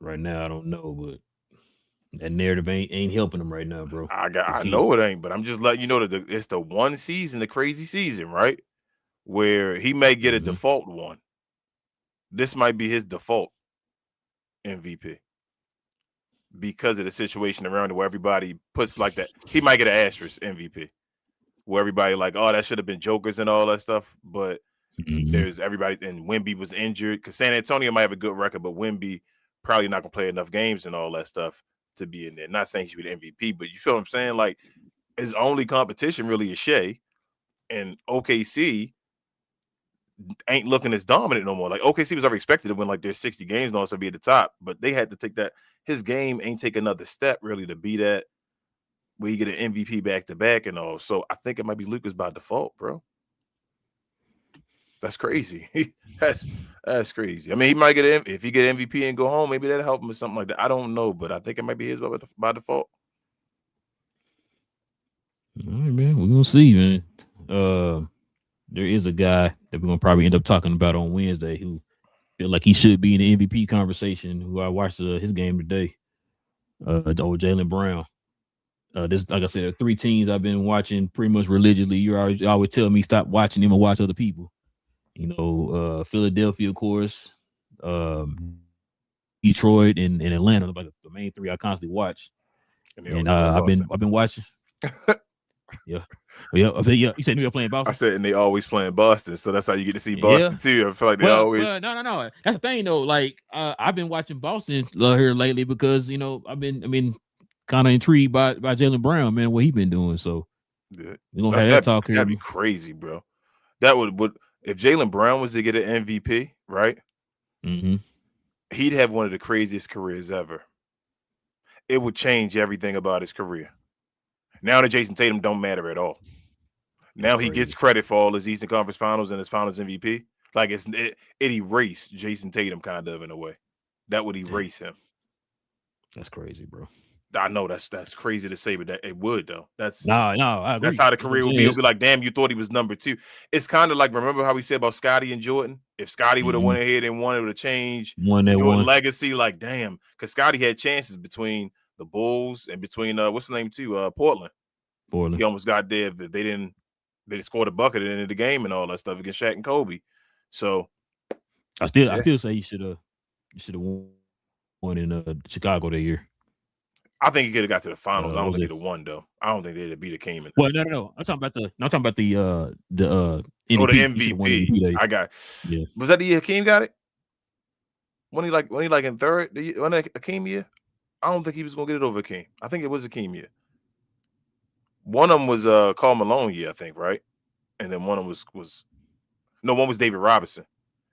Right now, I don't know, but that narrative ain't helping him right now, bro. I know it ain't, but I'm just letting you know that it's the one season, the crazy season, right? Where he may get a default one. This might be his default MVP because of the situation around it where everybody puts like that. He might get an asterisk MVP where everybody like, oh, that should have been jokers and all that stuff. But there's everybody, and Wemby was injured because San Antonio might have a good record, but Wemby probably not gonna play enough games and all that stuff to be in there. Not saying he should be the MVP, but you feel what I'm saying? Like his only competition really is Shea, and OKC ain't looking as dominant no more. Like OKC was already expected to win like their 60 games and also be at the top, but they had to take that. His game ain't take another step really to be that where you get an MVP back to back and all. So I think it might be Lucas by default, bro. That's crazy. That's crazy. I mean, he might get if he get MVP and go home, maybe that'll help him with something like that. I don't know, but I think it might be his by default. All right, man. We're gonna see, man. There is a guy that we're gonna probably end up talking about on Wednesday who feel like he should be in the MVP conversation. Who I watched his game today. The old Jaylen Brown. This, like I said, there are 3 teams I've been watching pretty much religiously. You always tell me stop watching them and watch other people. Philadelphia, of course, Detroit, and Atlanta, like the main 3 I constantly watch. And I've been watching. Yeah. You said we were playing Boston. I said, and they always playing Boston, so that's how you get to see Boston too. I feel like they always. No. That's the thing though. Like I've been watching Boston here lately because I've been kind of intrigued by Jaylen Brown, man, what he been doing. So we're gonna have that talk here. That'd be crazy, bro. That would if Jaylen Brown was to get an MVP, right? Mm-hmm. He'd have one of the craziest careers ever. It would change everything about his career. Now that Jason Tatum don't matter at all. Now he gets credit for all his Eastern Conference Finals and his Finals MVP. Like it erased Jason Tatum kind of in a way. That would erase him. That's crazy, bro. I know that's crazy to say, but that it would though. No, I agree. That's how the That's what I'm career would saying. be. It'll be like, damn, you thought he was number 2. It's kind of like, remember how we said about Scotty and Jordan? If Scotty would have went ahead and won, it would have changed Jordan legacy. Like, damn, because Scotty had chances between the Bulls and between what's the name too? Portland. He almost got there, but they scored a bucket at the end of the game and all that stuff against Shaq and Kobe. So I still say you should have won in Chicago that year. I think he could have got to the finals. I don't think he'd have won though. I don't think they'd have beat a Cayman. Well, no. I'm talking about the MVP. The MVP. Was that the year Hakeem got it? When he in third? When that Hakeem year? I don't think he was gonna get it over Hakeem. I think it was Hakeem year. One of them was Karl Malone year, I think, right? And then one of them one was David Robinson,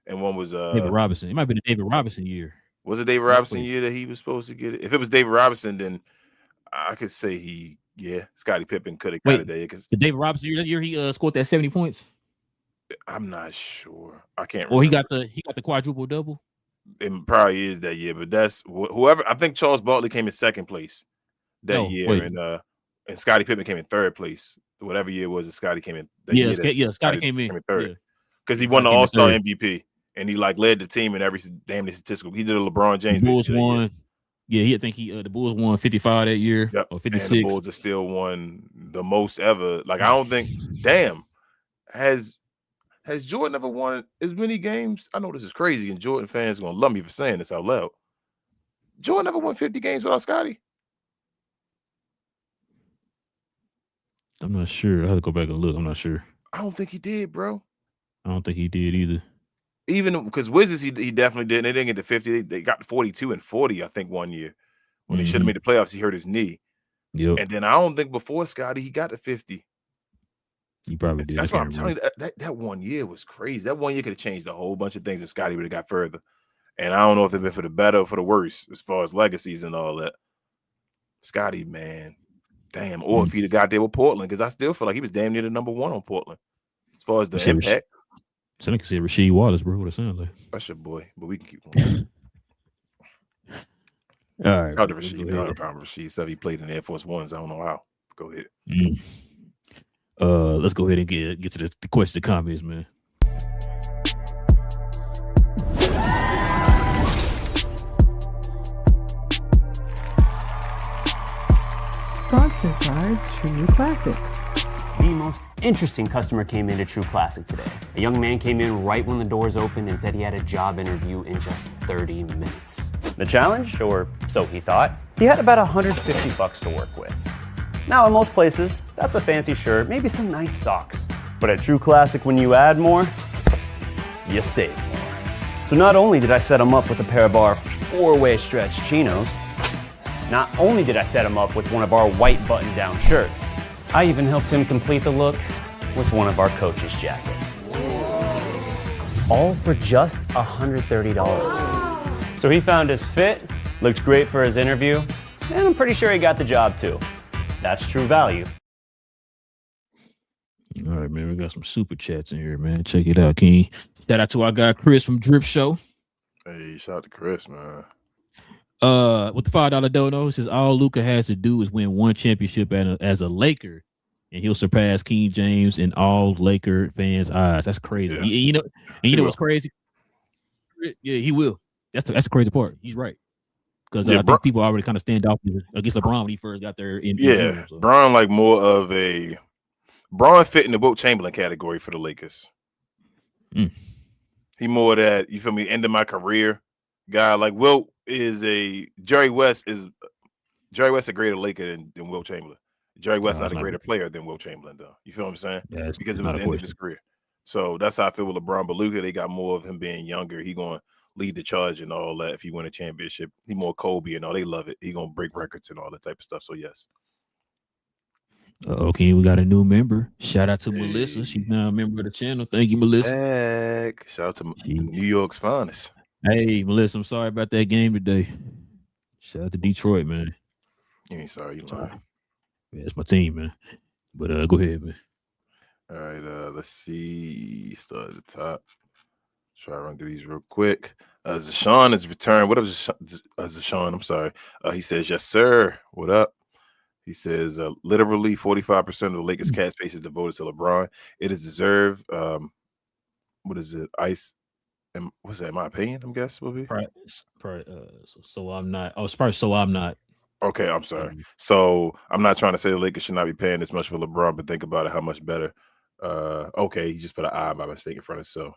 and one was David Robinson. It might have been the David Robinson year. Was it David Robinson year that he was supposed to get it? If it was David Robinson, then I could say Scottie Pippen could have got it there. Because the David Robinson year he scored that 70 points. I'm not sure. I can't. Or he got the quadruple double. It probably is that year, but that's whoever. I think Charles Barkley came in second place that year, and Scottie Pippen came in third place. Whatever year it was that Scottie came in. Scottie came in third because he won the All-Star MVP. And he led the team in every damn statistical. He did a LeBron James. The Bulls won. Yeah, the Bulls won 55 that year or 56. And the Bulls have still won the most ever. Like I don't think. Damn, has Jordan ever won as many games? I know this is crazy, and Jordan fans are gonna love me for saying this out loud. Jordan never won 50 games without Scottie. I'm not sure. I have to go back and look. I'm not sure. I don't think he did, bro. I don't think he did either. Even because Wizards, he definitely did. They didn't get to 50. They got to 42 and 40, I think, one year. When they should have made the playoffs, he hurt his knee. Yep. And then I don't think before Scottie, he got to 50. He probably did. That's what I'm telling you. That 1 year was crazy. That 1 year could have changed a whole bunch of things if Scottie would have got further. And I don't know if they've been for the better or for the worse as far as legacies and all that. Scottie, man. Damn. Or if he'd have got there with Portland, because I still feel like he was damn near the number 1 on Portland as far as the impact. So I can say Rasheed Wallace, bro. What it sounds like. That's your boy, but we can keep going. All right. How did Rasheed said he played in Air Force Ones. I don't know how. Go ahead. Let's go ahead and get to the question of comments, man. Sponsored by True Classic. The most interesting customer came into True Classic today. A young man came in right when the doors opened and said he had a job interview in just 30 minutes. The challenge, or so he thought, he had about $150 to work with. Now, in most places, that's a fancy shirt, maybe some nice socks. But at True Classic, when you add more, you save more. So not only did I set him up with a pair of our 4-way stretch chinos, not only did I set him up with one of our white button-down shirts, I even helped him complete the look with one of our coach's jackets. All for just $130. So he found his fit, looked great for his interview, and I'm pretty sure he got the job too. That's true value. All right, man. We got some super chats in here, man. Check it out, King. Shout out to our guy Chris from Drip Show. Hey, shout out to Chris, man. With the $5 dono, he says all Luka has to do is win one championship as a Laker, and he'll surpass King James in all Laker fans' eyes. That's crazy. Yeah. You know what's crazy? Yeah, he will. That's the crazy part. He's right. Because I think people already kind of stand off against LeBron when he first got there. Bron like more of a Bron fit in the Wilt Chamberlain category for the Lakers. He more that, you feel me, end of my career guy. Like Wilt is Jerry West a greater Laker than Wilt Chamberlain. Jerry West not a greater player than Wilt Chamberlain, though. You feel what I'm saying? Yeah, because it was the end of his career. So that's how I feel with LeBron. But Luka, they got more of him being younger. He going to lead the charge and all that. If he win a championship, he more Kobe and all. They love it. He going to break records and all that type of stuff. So, yes. Okay, we got a new member. Shout out to Melissa. She's now a member of the channel. Thank you, Melissa. Heck. Shout out to New York's finest. Hey, Melissa, I'm sorry about that game today. Shout out to Detroit, man. You ain't sorry. You lying. Yeah, it's my team, man. But go ahead, man. All right, let's see. Start at the top. Try to run through these real quick. Zashawn is returned. What up, Zashawn? I'm sorry. He says, yes, sir. What up? He says, literally 45% of the Lakers cap space is devoted to LeBron. It is deserved. What is it? Ice. And what's that? In my opinion, I'm guessing will be. So I'm not. Oh, it's probably so I'm not. Okay, I'm sorry. So I'm not trying to say the Lakers should not be paying this much for LeBron, but think about it, how much better. Okay, he just put an I by mistake in front of so.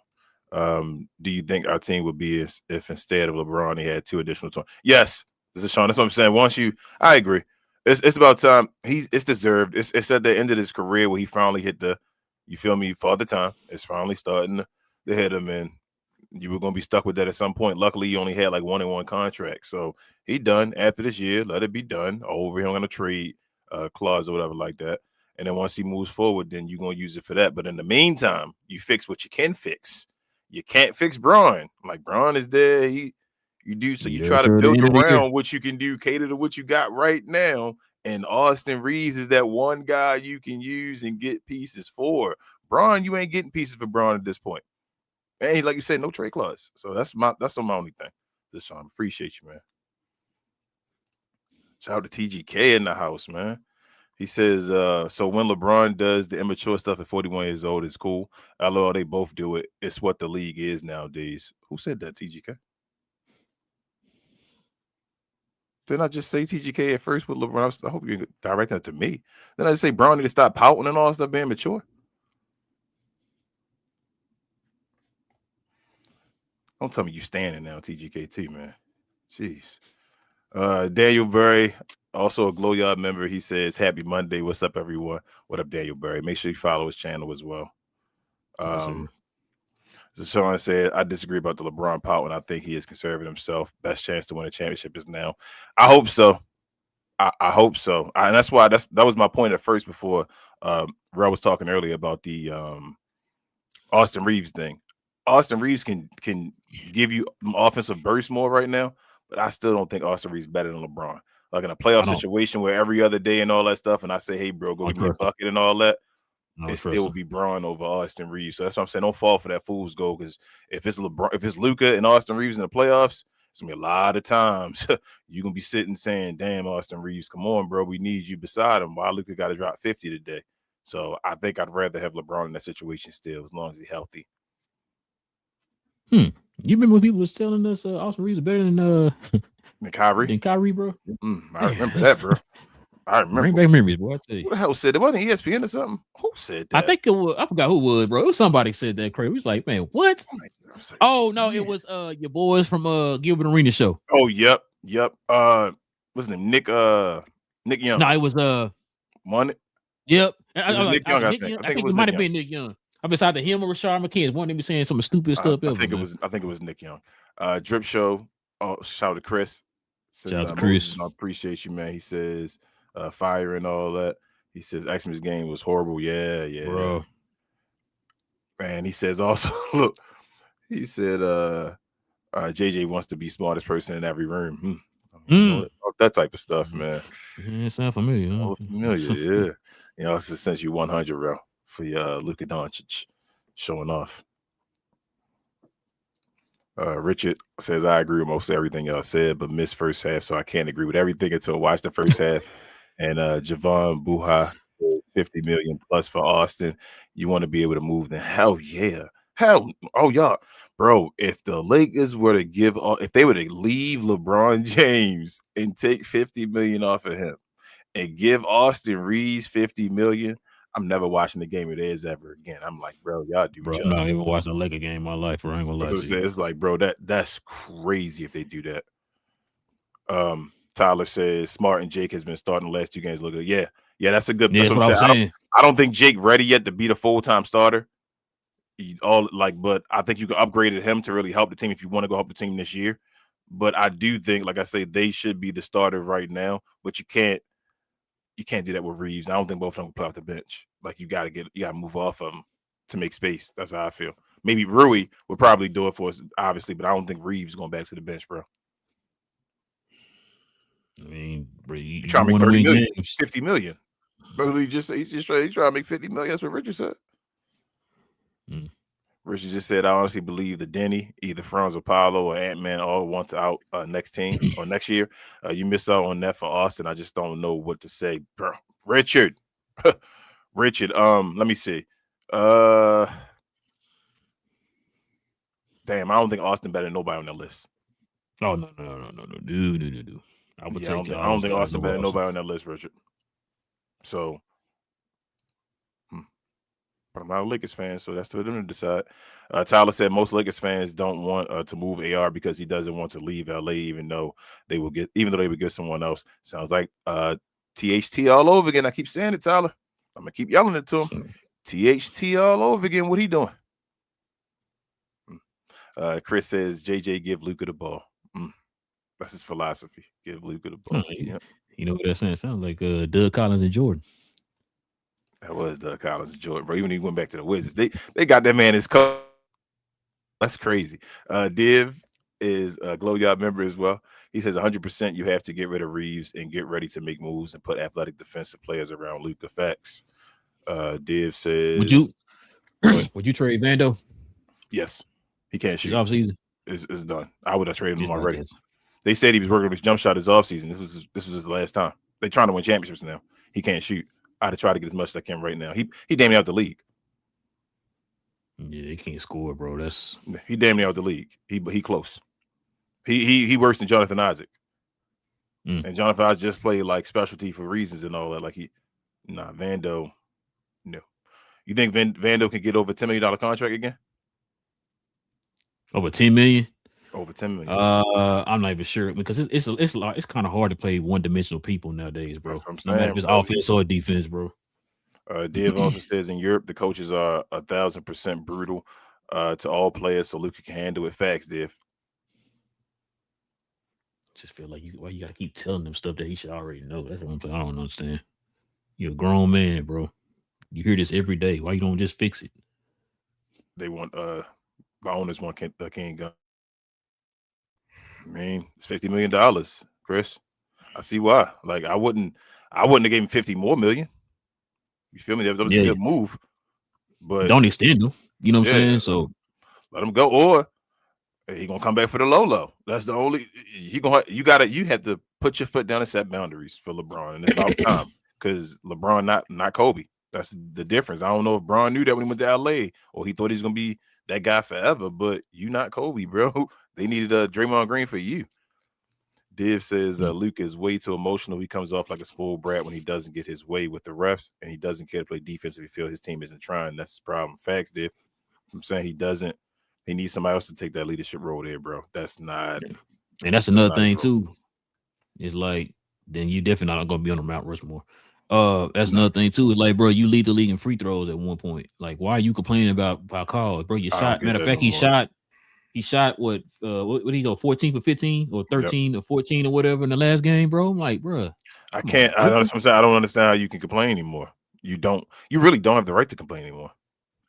Do you think our team would be if instead of LeBron he had 2 additional 20? Yes, this is Sean. That's what I'm saying. I agree. It's about time. It's deserved. It's at the end of his career where he finally hit the, you feel me, Father Time. It's finally starting to hit him, and you were gonna be stuck with that at some point. Luckily, you only had like 1-on-1 contract, so he done after this year. Let it be done. Over here on a trade clause or whatever like that. And then once he moves forward, then you're gonna use it for that. But in the meantime, you fix what you can fix. You can't fix Braun. Like Braun is there. You try to build around what you can do, cater to what you got right now. And Austin Reeves is that one guy you can use and get pieces for. Braun, you ain't getting pieces for Braun at this point. And like you said, no trade clause. So that's my only thing. Deshaun, appreciate you, man. Shout out to TGK in the house, man. He says, so when LeBron does the immature stuff at 41 years old, it's cool. Although they both do it. It's what the league is nowadays. Who said that, TGK? Didn't I just say TGK at first with LeBron? I hope you direct that to me. Then I just say Brown need to stop pouting and all that stuff being mature. Don't tell me you standing now, TGKT, man. Jeez. Daniel Burry, also a Glow Yard member. He says, happy Monday. What's up, everyone? What up, Daniel Burry? Make sure you follow his channel as well. So Sean said, I disagree about the LeBron pout, and I think he is conserving himself. Best chance to win a championship is now. I hope so. I hope so. And that's why that was my point at first before Rel was talking earlier about the Austin Reeves thing. Austin Reeves can give you offensive burst more right now, but I still don't think Austin Reeves better than LeBron. Like in a playoff situation where every other day and all that stuff, and I say, hey, bro, go give me a bucket and all that, it still would be Braun over Austin Reeves. So that's what I'm saying. Don't fall for that fool's goal, because if it's Luka and Austin Reeves in the playoffs, it's gonna be a lot of times you're gonna be sitting saying, damn, Austin Reeves, come on, bro, we need you beside him. Why Luka got to drop 50 today? So I think I'd rather have LeBron in that situation still, as long as he's healthy. You remember when people was telling us Austin Reeves is better than Kyrie? Than Kyrie, bro? I remember that, bro. I remember. Bring back memories, boy. I tell you. Who the hell said it? Wasn't ESPN or something? Who said that? I think it was. I forgot who it was, bro. It was somebody said that crazy. We was like, man, what? Oh no, it was your boys from Gilbert Arena show. Oh, yep. What's his name? Nick Young. No, it was one. Yep. Nick Young, I think it might have been Nick Young. I was either him or Rashard McKenzie. One of them saying some stupid stuff. I think it was Nick Young. Drip Show. Oh, shout out to Chris. Shout out to Chris. I appreciate you, man. He says fire and all that. He says Xmas game was horrible. Yeah, bro. And he says also, look, he said JJ wants to be smartest person in every room. That type of stuff, man. Yeah, it sounds familiar. Yeah. You know, since you 100, bro, for your Luka Doncic showing off. Richard says, I agree with most everything y'all said, but missed first half, so I can't agree with everything until I watch the first half. And Javon Buha, 50 million plus for Austin. You want to be able to move then? Hell yeah. Y'all, bro, if the Lakers were to if they were to leave LeBron James and take 50 million off of him and give Austin Reeves 50 million, I'm never watching the game of theirs ever again. I'm like, bro, y'all do. Bro, I'm not even watching a Laker game in my life. Bro, I ain't gonna lie to you. It's like, bro, that's crazy if they do that. Tyler says Smart and Jake has been starting the last 2 games. Look, yeah, that's a good. Yeah, that's what I'm saying. I don't think Jake ready yet to be the full-time starter. But I think you can upgrade him to really help the team if you want to go help the team this year. But I do think, like I say, they should be the starter right now. But you can't do that with Reeves. I don't think both of them can play off the bench. Like you gotta move off of them to make space. That's how I feel. Maybe Rui would probably do it for us, obviously, but I don't think Reeves is going back to the bench, bro. I mean, bro, you trying to make 30 million, 50 million. Bro, he's just trying to make 50 million. That's what Richard said. Richard just said, I honestly believe that Denny, either Franz or Paulo or Ant-Man all want out next team or next year. You miss out on that for Austin. I just don't know what to say, bro. Richard. Richard, let me see. Damn, I don't think Austin better than nobody on that list. Oh no. I would Yeah, take I don't think guys Austin over better than Austin. nobody on that list, Richard. So, but I'm not a Lakers fan, so that's for them to decide. Tyler said most Lakers fans don't want to move AR because he doesn't want to leave LA, even though they would get someone else. Sounds like THT all over again. I keep saying it, Tyler. I'm gonna keep yelling it to him. THT all over again. What he doing? Chris says JJ give Luka the ball. That's his philosophy. Give Luka the ball. Yep. You know what that sounds like? Doug Collins and Jordan. That was Doug Collins and Jordan, bro. Even when he went back to the Wizards, they got that man his coach. That's crazy. Div is a Glow Yacht member as well. He says 100% you have to get rid of Reeves and get ready to make moves and put athletic defensive players around Luka. Facts. Div says, would you trade Vando? Yes, he can't shoot. His offseason is done. I would have traded him already. Guess. They said he was working on his jump shot his offseason. This was his last time. They're trying to win championships now. He can't shoot. I'd have tried to get as much as I can right now. He damn near out the league. Yeah, he can't score, bro. He damn near out the league. He close. He worse than Jonathan Isaac. And Jonathan Isaac just played like specialty for reasons and all that. Like Vando, no. You think Vando can get over $10 million contract again? Over 10 million? Over 10 million. I'm not even sure because it's kind of hard to play one-dimensional people nowadays, bro. That's what I'm saying, no matter if it's offense or defense, bro. Div also says in Europe the coaches are 1,000% brutal to all players, so Luka can handle it. Facts, Div. Just feel like you gotta keep telling them stuff that he should already know. That's what I'm saying. I don't understand. You're a grown man, bro. You hear this every day. Why you don't just fix it? They want the owners want King Gun. I mean, it's $50 million, Chris. I see why. Like I wouldn't have gave him 50 more million. You feel me? That was a good move. But don't extend him. You know what I'm saying? So let him go, or he gonna come back for the low. That's the only you have to put your foot down and set boundaries for LeBron, and it's about time because LeBron not Kobe. That's the difference. I don't know if Bron knew that when he went to LA, or he thought he was gonna be that guy forever. But you not Kobe, bro. They needed Draymond Green for you. Div says Luke is way too emotional. He comes off like a spoiled brat when he doesn't get his way with the refs, and he doesn't care to play defense if he feels his team isn't trying. That's his problem. Facts, Div. I'm saying he doesn't. He needs somebody else to take that leadership role there, bro. That's not. And that's another thing too. It's like then you definitely not gonna be on the Mount Rushmore. That's another thing too. It's like, bro, you lead the league in free throws at one point. Like, why are you complaining about calls, bro? You shot. Matter of fact, he shot what did he go 14 for 15 or 13 or 14 or whatever in the last game, bro? I'm like, bro, I can't. I don't understand how you can complain anymore. You really don't have the right to complain anymore.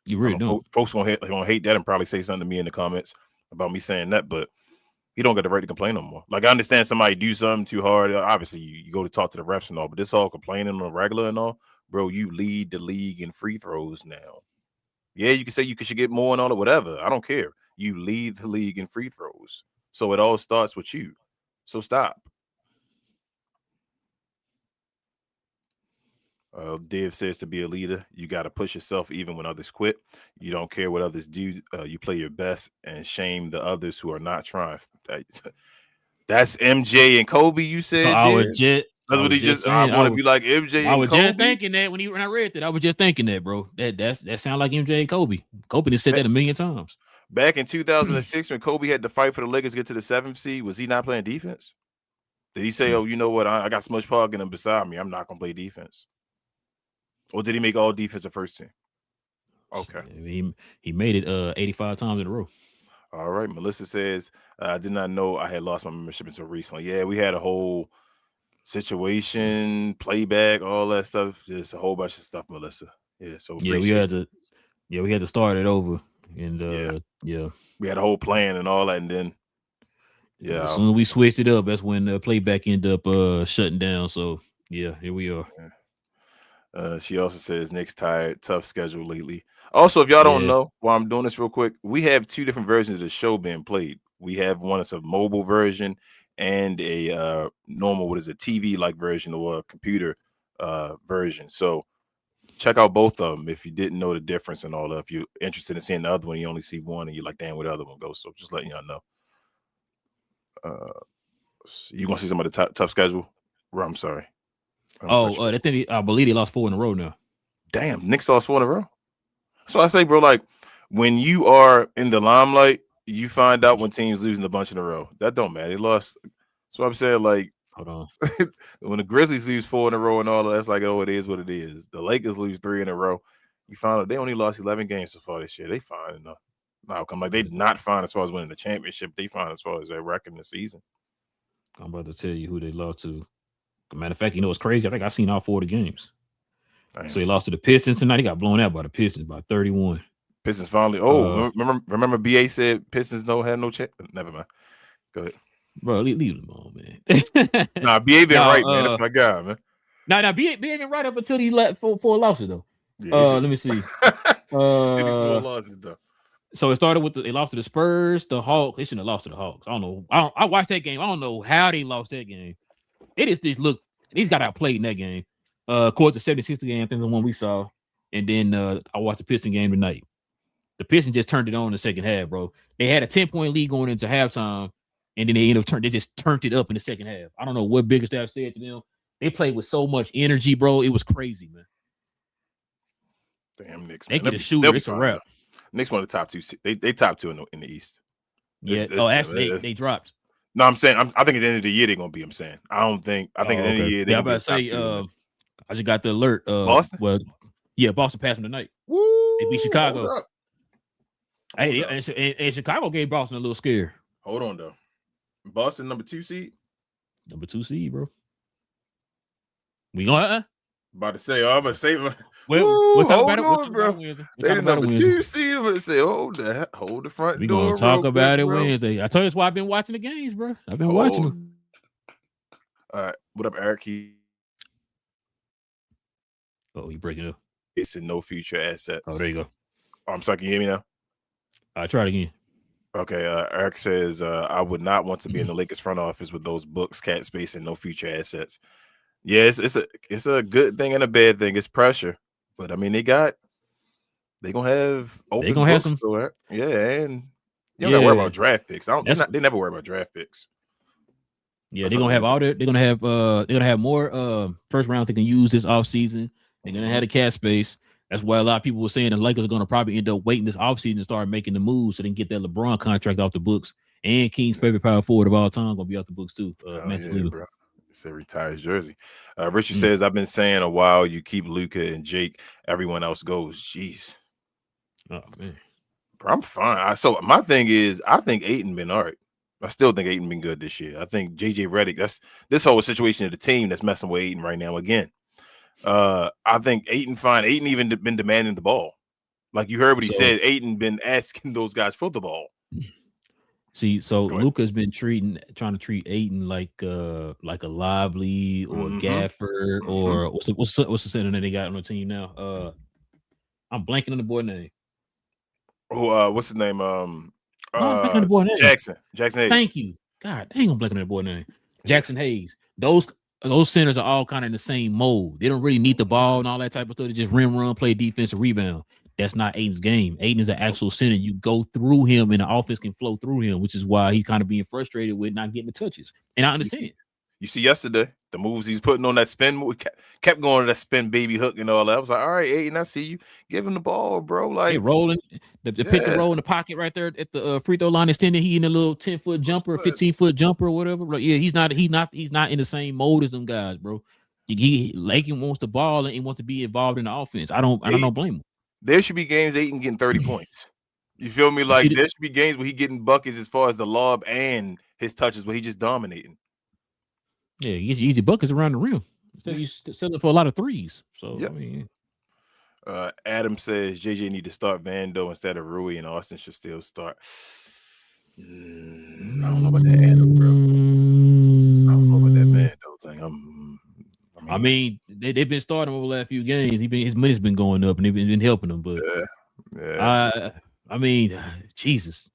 You really don't. Folks gonna hate that and probably say something to me in the comments about me saying that, but he don't get the right to complain no more. Like I understand somebody do something too hard. Obviously, you go to talk to the refs and all, but this all complaining on a regular and all, bro. You lead the league in free throws now. Yeah, you can say you should get more and all that, whatever. I don't care. You lead the league in free throws. So it all starts with you. So stop. Div says to be a leader, you got to push yourself even when others quit. You don't care what others do. You play your best and shame the others who are not trying. That's MJ and Kobe, you said? That's what he just I want to be like MJ and Kobe. I was just thinking that when I read that. I was just thinking that, bro. That sound like MJ and Kobe. Kobe just said that a million times. Back in 2006, when Kobe had to fight for the Lakers to get to the 7th seed, was he not playing defense? Did he say, oh, you know what? I got so much power getting beside me. I'm not going to play defense. Or did he make all defensive first team? Okay. He made it 85 times in a row. All right. Melissa says, I did not know I had lost my membership until recently. Yeah, we had a whole situation, playback, all that stuff. Just a whole bunch of stuff, Melissa. Yeah. So we had to start it over. And we had a whole plan and all that, and then as soon as we switched it up, that's when the playback ended up shutting down. So here we are. She also says Nick's tired, tough schedule lately. Also, if y'all don't know, while I'm doing this real quick, we have 2 different versions of the show being played. We have one that's a mobile version and a normal, TV like version or a computer version. So check out both of them if you didn't know the difference and all that. If you're interested in seeing the other one, you only see one and you're like, damn, where the other one goes. So just letting y'all know. You gonna see some of the tough schedule? I'm sorry. I believe they lost 4 in a row now. Damn, Knicks lost 4 in a row. So I say, bro, like when you are in the limelight, you find out when teams losing a bunch in a row. That don't matter. They lost. So I'm saying, like, hold on. When the Grizzlies lose 4 in a row and all that's like, oh, it is what it is. The Lakers lose 3 in a row. You find out they only lost 11 games so far this year. They fine enough. Outcome. Like, they not fine as far as winning the championship. They fine as far as their record in the season. I'm about to tell you who they lost to. Matter of fact, you know what's crazy? I think I seen all 4 of the games. Damn. So he lost to the Pistons tonight. He got blown out by the Pistons by 31. Pistons finally. Oh, remember BA said Pistons had no chance. Never mind. Go ahead. Bro, leave them alone, man. Nah, BA been right, man. That's my guy, man. Nah, BA been right up until he let 4 losses, though. Yeah, let me see. 4 losses, though. So it started with they lost to the Spurs, the Hawks. They shouldn't have lost to the Hawks. I don't know. I watched that game. I don't know how they lost that game. It is just look. These got outplayed in that game. Of course, the 76 game, I think the one we saw, and then I watched the Piston game tonight. The Pistons just turned it on in the second half, bro. They had a 10-point lead going into halftime, and then they they just turned it up in the second half. I don't know what Biggerstaff said to them. They played with so much energy, bro. It was crazy, man. Damn, Knicks. They get a shooter. It's a wrap. Knicks one of the top 2. They top 2 in the East. Yeah. Actually, they dropped. No, I'm saying I think at the end of the year they're gonna be. I'm saying I think at the end of the year. I'm about to say. I just got the alert. Boston. Well, yeah, Boston passed them tonight. Woo, they beat Chicago. Hey, and Chicago gave Boston a little scare. Hold on though. Boston number 2 seed. Number 2 seed, bro. We gonna about to say. I'm gonna say. We'll talk about it. We'll bro. They number 2 seed. I'm gonna say, hold the front door. We gonna talk about it Wednesday. I told you that's why I've been watching the games, bro. I've been watching them. All right, what up, Eric? You breaking up? It's in no future assets. Oh, there you go. Oh, I'm sorry. Can you hear me now? I try it again. Okay. Eric says, I would not want to be in the Lakers front office with those books, cap space, and no future assets. Yeah, it's a good thing and a bad thing. It's pressure, but I mean they gonna have open. They gonna have some. Yeah, and you don't gotta worry about draft picks. They never worry about draft picks. Yeah, they're gonna have all their. They're gonna have more first round they can use this offseason. They're gonna have the cap space. That's why a lot of people were saying the Lakers are gonna probably end up waiting this offseason to start making the moves so they can get that LeBron contract off the books. And King's favorite power forward of all time gonna be off the books too. Bro. It's a retired jersey. Richard says, I've been saying a while you keep Luka and Jake, everyone else goes. Jeez. Oh man. Bro, I'm fine. So my thing is, I think Ayton been all right. I still think Ayton been good this year. I think JJ Redick, that's this whole situation of the team that's messing with Ayton right now again. I think Ayton fine. Ayton even been demanding the ball. Like you heard what he said. Ayton been asking those guys for the ball. See, so Luka's been trying to treat Ayton like a Lively or Gafford or what's the center that they got on the team now? I'm blanking on the boy name. Oh, what's his name? I'm blanking on the boy name. Jackson Hayes. Thank you. God, dang, I'm blanking on the boy name. Jackson Hayes. Those centers are all kind of in the same mold. They don't really need the ball and all that type of stuff. They just rim, run, play defense, and rebound. That's not Ayton's game. Ayton is an actual center. You go through him, and the offense can flow through him, which is why he's kind of being frustrated with not getting the touches. And I understand. You see yesterday, the moves he's putting on that spin move, kept going to that spin baby hook and all that. I was like, all right, Ayton, I see you. Give him the ball, bro. Like rolling, the pick and roll in the pocket right there at the free throw line extended. He in a little 10-foot jumper, 15-foot jumper, or whatever. Bro. Yeah, he's not in the same mode as them guys, bro. Lakin wants the ball and he wants to be involved in the offense. I don't blame him. There should be games Ayton getting 30 points. You feel me? Like there should be games where he getting buckets as far as the lob and his touches where he just dominating. Yeah, he gets easy buckets around the rim. Instead, he's selling for a lot of threes. So I mean, Adam says JJ need to start Vando instead of Rui, and Austin should still start. I don't know about that Adam, bro. I don't know about that Vando thing. I'm I mean, they've been starting over the last few games. His money's been going up, and they've been helping him. But I mean, Jesus,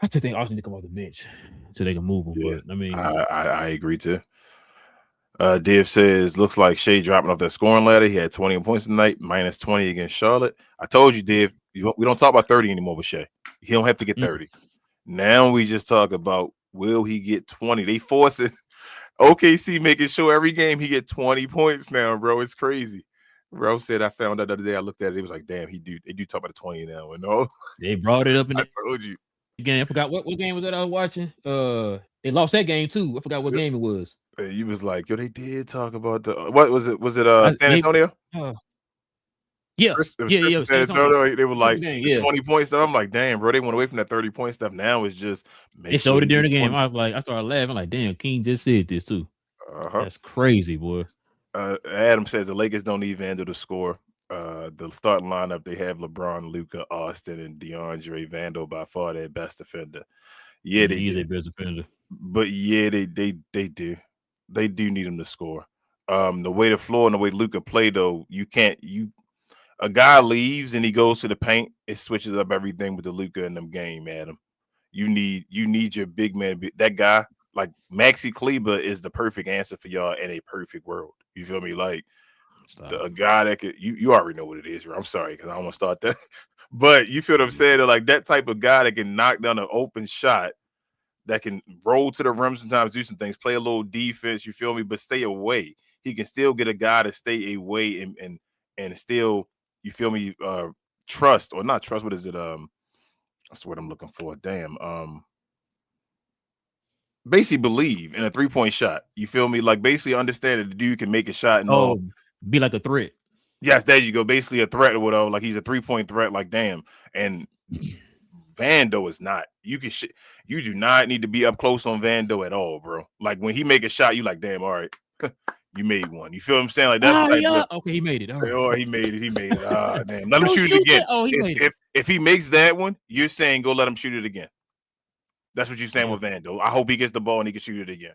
I still think Austin need to come off the bench so they can move him. Yeah. But I mean, I agree too. Div says, looks like Shea dropping off that scoring ladder. He had 20 points tonight, minus 20 against Charlotte. I told you, Div, we don't talk about 30 anymore with Shea. He don't have to get 30. Now we just talk about, will he get 20? They force it. OKC making sure every game he get 20 points now, bro. It's crazy. Bro said, I found out the other day, I looked at it, it was like, damn, they do talk about the 20 now. And no, they brought it up in I told you. Game. I forgot what game was that I was watching. They lost that game too. I forgot what game it was. You was like, yo, they did talk about the what was it? Was it San Antonio? Yeah, San Antonio. They were like 20 points. So I'm like, damn, bro, they went away from that 30-point stuff. Now it's just they showed it during the game. I started laughing like, damn, King just said this too. That's crazy, boy. Adam says the Lakers don't need Vandal to score. The starting lineup, they have LeBron, Luka, Austin, and DeAndre. Vandal by far their best defender. Yeah, they do. Their best defender. But yeah, they do. They do need him to score. The way the floor and the way Luka played, though, a guy leaves and he goes to the paint, it switches up everything with the Luka in them game, Adam. You need your big man. That guy, like Maxi Kleber, is the perfect answer for y'all in a perfect world. You feel me? Like a guy that could, you already know what it is. I'm sorry because I don't want to start that. But you feel what I'm saying? Like that type of guy that can knock down an open shot, that can roll to the rim sometimes, do some things, play a little defense, you feel me, but stay away. He can still get a guy to stay away and still, you feel me, trust or not trust. What is it? That's what I'm looking for. Damn. Basically believe in a 3-point shot. You feel me? Like basically understand that the dude can make a shot and be like a threat. Yes, there you go. Basically a threat or whatever. Like he's a 3-point threat. Like damn. And Vando is not. You do not need to be up close on Vando at all, bro. Like when he make a shot, you like, damn, all right, you made one. You feel what I'm saying? Like that's okay, he made it. Right. Or he made it. Ah, damn. Let him shoot it again. He made it. If he makes that one, you're saying go let him shoot it again. That's what you're saying with Vando. I hope he gets the ball and he can shoot it again.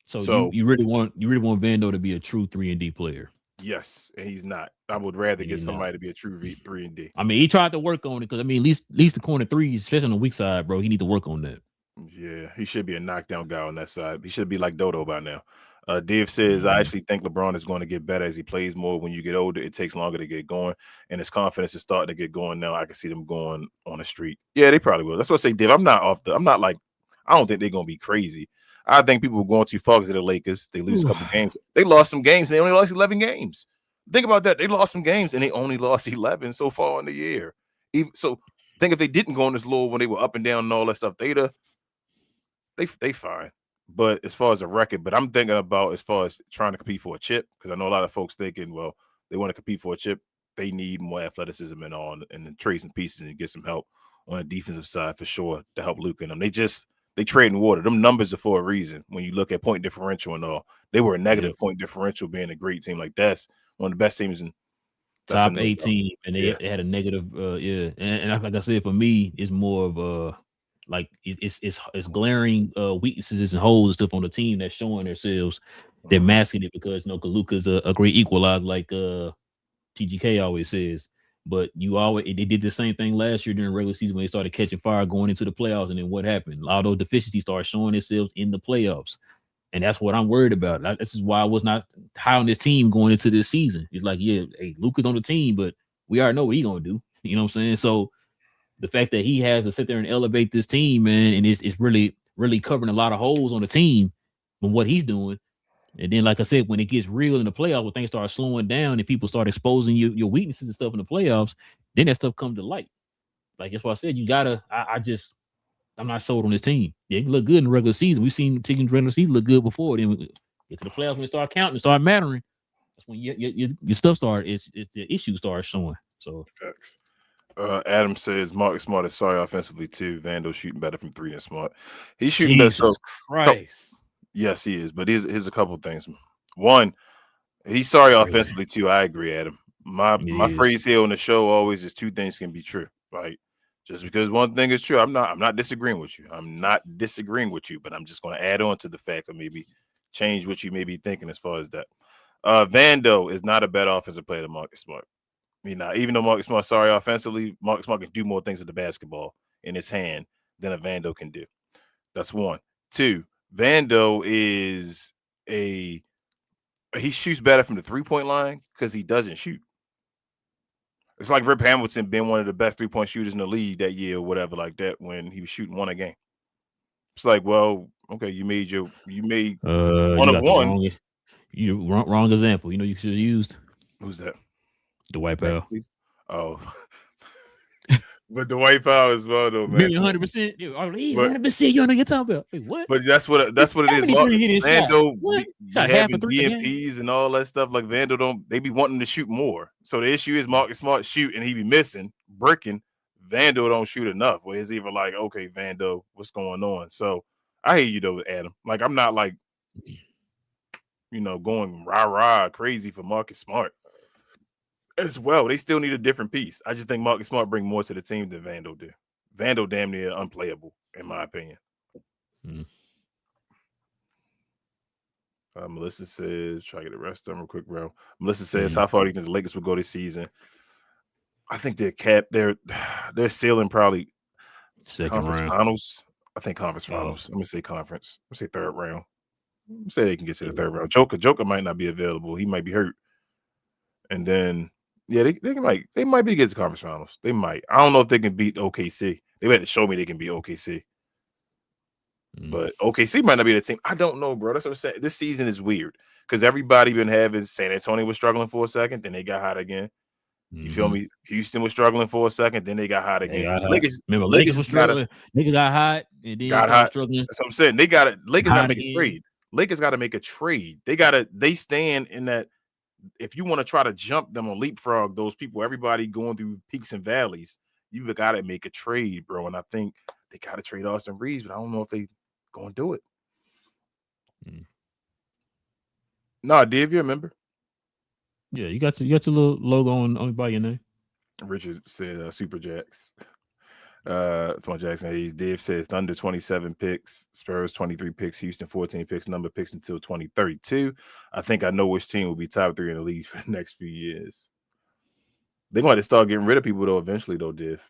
So you really want Vando to be a true 3-and-D player. Yes, and he's not. I would rather get somebody to be a true 3-and-D. I mean, he tried to work on it because I mean, at least the corner threes, especially on the weak side, bro. He need to work on that. Yeah, he should be a knockdown guy on that side. He should be like Dodo by now. Dave says, I actually think LeBron is going to get better as he plays more. When you get older, it takes longer to get going, and his confidence is starting to get going now. I can see them going on the street. Yeah, they probably will. That's what I say, Dave. I don't think they're going to be crazy. I think people are going too far because of the Lakers. They lose a couple games. They lost some games. And they only lost 11 games. Think about that. They lost some games and they only lost 11 so far in the year. So think if they didn't go on this low when they were up and down and all that stuff, they fine. But as far as a record, but I'm thinking about as far as trying to compete for a chip, because I know a lot of folks thinking, well, they want to compete for a chip. They need more athleticism and all, and the trades and pieces and get some help on the defensive side for sure to help Luka and them. They trading water. Them numbers are for a reason. When you look at point differential and all, they were a negative point differential, being a great team. Like that's one of the best teams in top 18, and they had a negative. And like I said, for me, it's more of like it's glaring weaknesses and holes and stuff on the team that's showing themselves. They're masking it because Luka's a great equalizer, like TGK always says. But they did the same thing last year during the regular season when they started catching fire going into the playoffs. And then what happened? All those deficiencies started showing themselves in the playoffs. And that's what I'm worried about. This is why I was not high on this team going into this season. It's like, yeah, hey, Luka's on the team, but we already know what he's going to do. You know what I'm saying? So the fact that he has to sit there and elevate this team, man, and it's really, really covering a lot of holes on the team from what he's doing. And then, like I said, when it gets real in the playoffs, when things start slowing down and people start exposing your weaknesses and stuff in the playoffs, then that stuff comes to light. Like that's why I said you gotta. I'm not sold on this team. Yeah, it can look good in the regular season. We've seen teams in the regular season look good before. Then we get to the playoffs when it start counting, it start mattering. That's when your stuff start. It's the issues start showing. So. Facts. Adam says Mark Smart is sorry offensively too. Vando shooting better from 3 than Smart. He's shooting better. Jesus Christ. Yes, he is. But here's a couple of things. One, he's sorry offensively too. I agree, Adam. My phrase here on the show always is 2 things can be true. Like just because one thing is true, I'm not disagreeing with you. I'm not disagreeing with you, but I'm just going to add on to the fact of maybe change what you may be thinking as far as that. Vando is not a better offensive player than Marcus Smart. Even though Marcus Smart, offensively, Marcus Smart can do more things with the basketball in his hand than a Vando can do. That's one. Two, Vando he shoots better from the 3-point line because he doesn't shoot. It's like Rip Hamilton being one of the best 3-point shooters in the league that year or whatever like that when he was shooting one a game. It's like, well, okay, you made one of one. Wrong example. You should have used. Who's that? Dwight Powell. Oh. But the White Powell as well, though, man. 100%. 100%. You know what you're talking about. Wait, what? But that's what it is. Vando having DMPs and all that stuff. Like Vando they be wanting to shoot more. So the issue is Marcus Smart shoot and he be missing, bricking. Vando don't shoot enough. Where it's even like, okay, Vando, what's going on? So I hear you though, Adam. Like I'm not like, going rah crazy for Marcus Smart. As well, they still need a different piece. I just think Marcus Smart bring more to the team than Vando did. Vando damn near unplayable, in my opinion. Melissa says, try to get the rest of them real quick, bro. Melissa says, how far do you think the Lakers will go this season? I think they're ceiling probably second round finals. I think conference finals. Let me say conference. Let me say third round. Let me say they can get to the third round. Joker might not be available. He might be hurt. And then they might be get to conference finals. They might. I don't know if they can beat OKC. They better show me they can beat OKC. But OKC might not be the team. I don't know, bro. That's what I'm saying. This season is weird because everybody been having San Antonio was struggling for a second, then they got hot again. You feel me? Houston was struggling for a second, then they got hot again. Lakers was struggling. Niggas got hot and then got hot. Struggling. That's what I'm saying. Lakers got to make a trade. Lakers got to make a trade. They stand in that. If you want to try to jump them or leapfrog those people, everybody going through peaks and valleys, you got to make a trade, bro. And I think they got to trade Austin Reeves, but I don't know if they going to do it. No, Dave, you remember? Yeah, you got your little logo on by your name. Richard said Super Jacks. Tony Jackson Hayes. Dave says Thunder 27 picks, Spurs 23 picks, Houston 14 picks, number picks until 2032. I think I know which team will be top 3 in the league for the next few years. They're going to have to start getting rid of people though eventually, though, Div.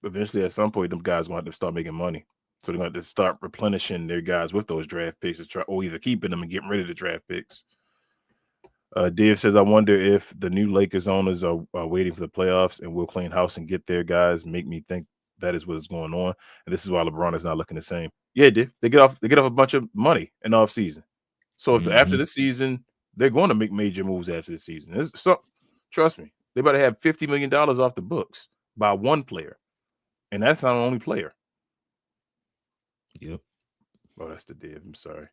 Eventually, at some point, them guys want to start making money. So they're going to have to start replenishing their guys with those draft picks or either keeping them and getting rid of the draft picks. Dave says, I wonder if the new Lakers owners are waiting for the playoffs and will clean house and get their guys. Make me think that is what is going on. And this is why LeBron is not looking the same. Yeah, Dave. They get off a bunch of money in the offseason. So if after this season, they're going to make major moves after the season. Trust me, they better have $50 million off the books by one player. And that's not the only player. Yep. Oh, that's the Dave. I'm sorry.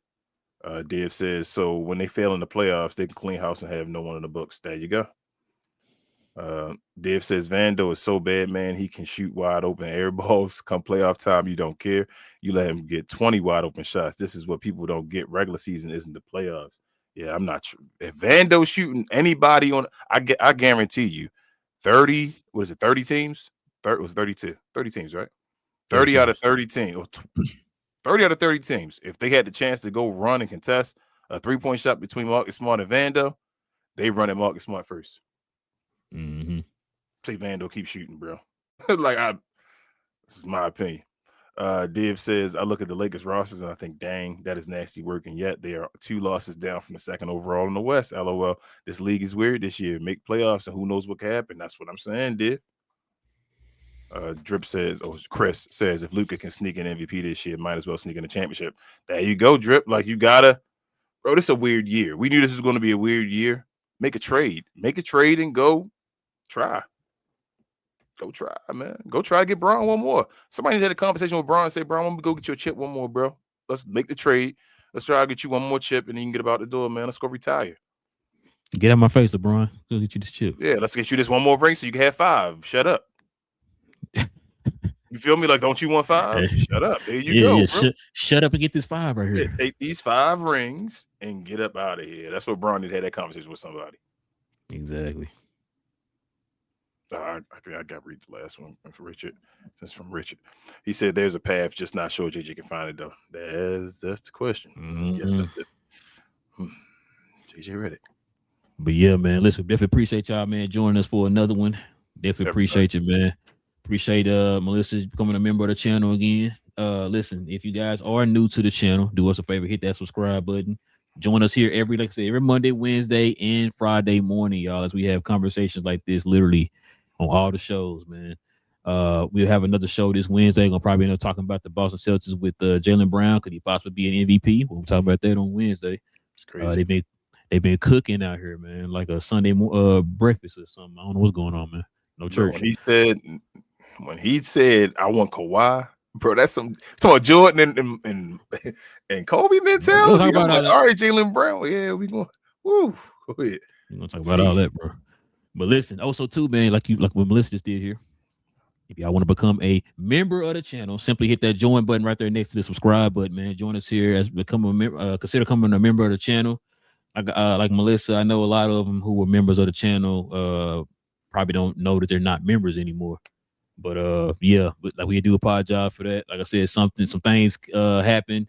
Dave says, so when they fail in the playoffs, they can clean house and have no one in the books. There you go. Dave says, Vando is so bad, man. He can shoot wide open air balls. Come playoff time, you don't care. You let him get 20 wide open shots. This is what people don't get. Regular season isn't the playoffs. Yeah, I'm not sure. If Vando's shooting anybody on, I guarantee you, 30 teams? It was 32. 30 teams, right? 30 out of 30 teams. 30 out of 30 teams, if they had the chance to go run and contest a 3-point shot between Marcus Smart and Vando, they run at Marcus Smart first. Say Vando keep shooting, bro. This is my opinion. Div says, I look at the Lakers rosters and I think, dang, that is nasty work. And yet they are 2 losses down from the second overall in the West. LOL. This league is weird this year. Make playoffs and who knows what can happen. That's what I'm saying, Div. Chris says, if Luka can sneak an MVP this year, might as well sneak in the championship. There you go, Drip. Like you gotta, bro. This is a weird year. We knew this was going to be a weird year. Make a trade and go try. Go try, man. Go try to get Braun one more. Somebody had a conversation with Braun and say, Braun, let me go get you a chip one more, bro. Let's make the trade. Let's try to get you one more chip and then you can get about the door, man. Let's go retire. Get out my face, LeBron. Go get you this chip. Yeah, let's get you this one more ring so you can have 5. Shut up. You feel me? Like, don't you want 5? Shut up. There you go. Yeah. Shut up and get this 5 right here. Yeah, take these 5 rings and get up out of here. That's what Braun had that conversation with somebody. Exactly. I got to read the last one from Richard. That's from Richard. He said there's a path, just not sure JJ can find it though. That's the question. Yes, that's it. JJ read it. But yeah, man, listen, definitely appreciate y'all, man, joining us for another one. Definitely appreciate you, man. Appreciate Melissa becoming a member of the channel again. Listen, if you guys are new to the channel, do us a favor, hit that subscribe button. Join us here every Monday, Wednesday, and Friday morning, y'all, as we have conversations like this literally on all the shows, man. We'll have another show this Wednesday. Gonna probably end up talking about the Boston Celtics with Jaylen Brown. Could he possibly be an MVP? We'll talk about that on Wednesday. It's crazy. They've been cooking out here, man, like a Sunday breakfast or something. I don't know what's going on, man. No church. When he said I want Kawhi, bro, that's some talking about Jordan and Kobe mentality. I'm like, all right, Jaylen Brown, yeah, we going. Woo, go ahead. We're gonna talk about all that, bro. But listen, also too, man, like what Melissa just did here. If y'all want to become a member of the channel, simply hit that join button right there next to the subscribe button, man. Join us here as become a member. Consider becoming a member of the channel. Like Melissa, I know a lot of them who were members of the channel probably don't know that they're not members anymore. But yeah, like we do apologize for that. Like I said, some things happened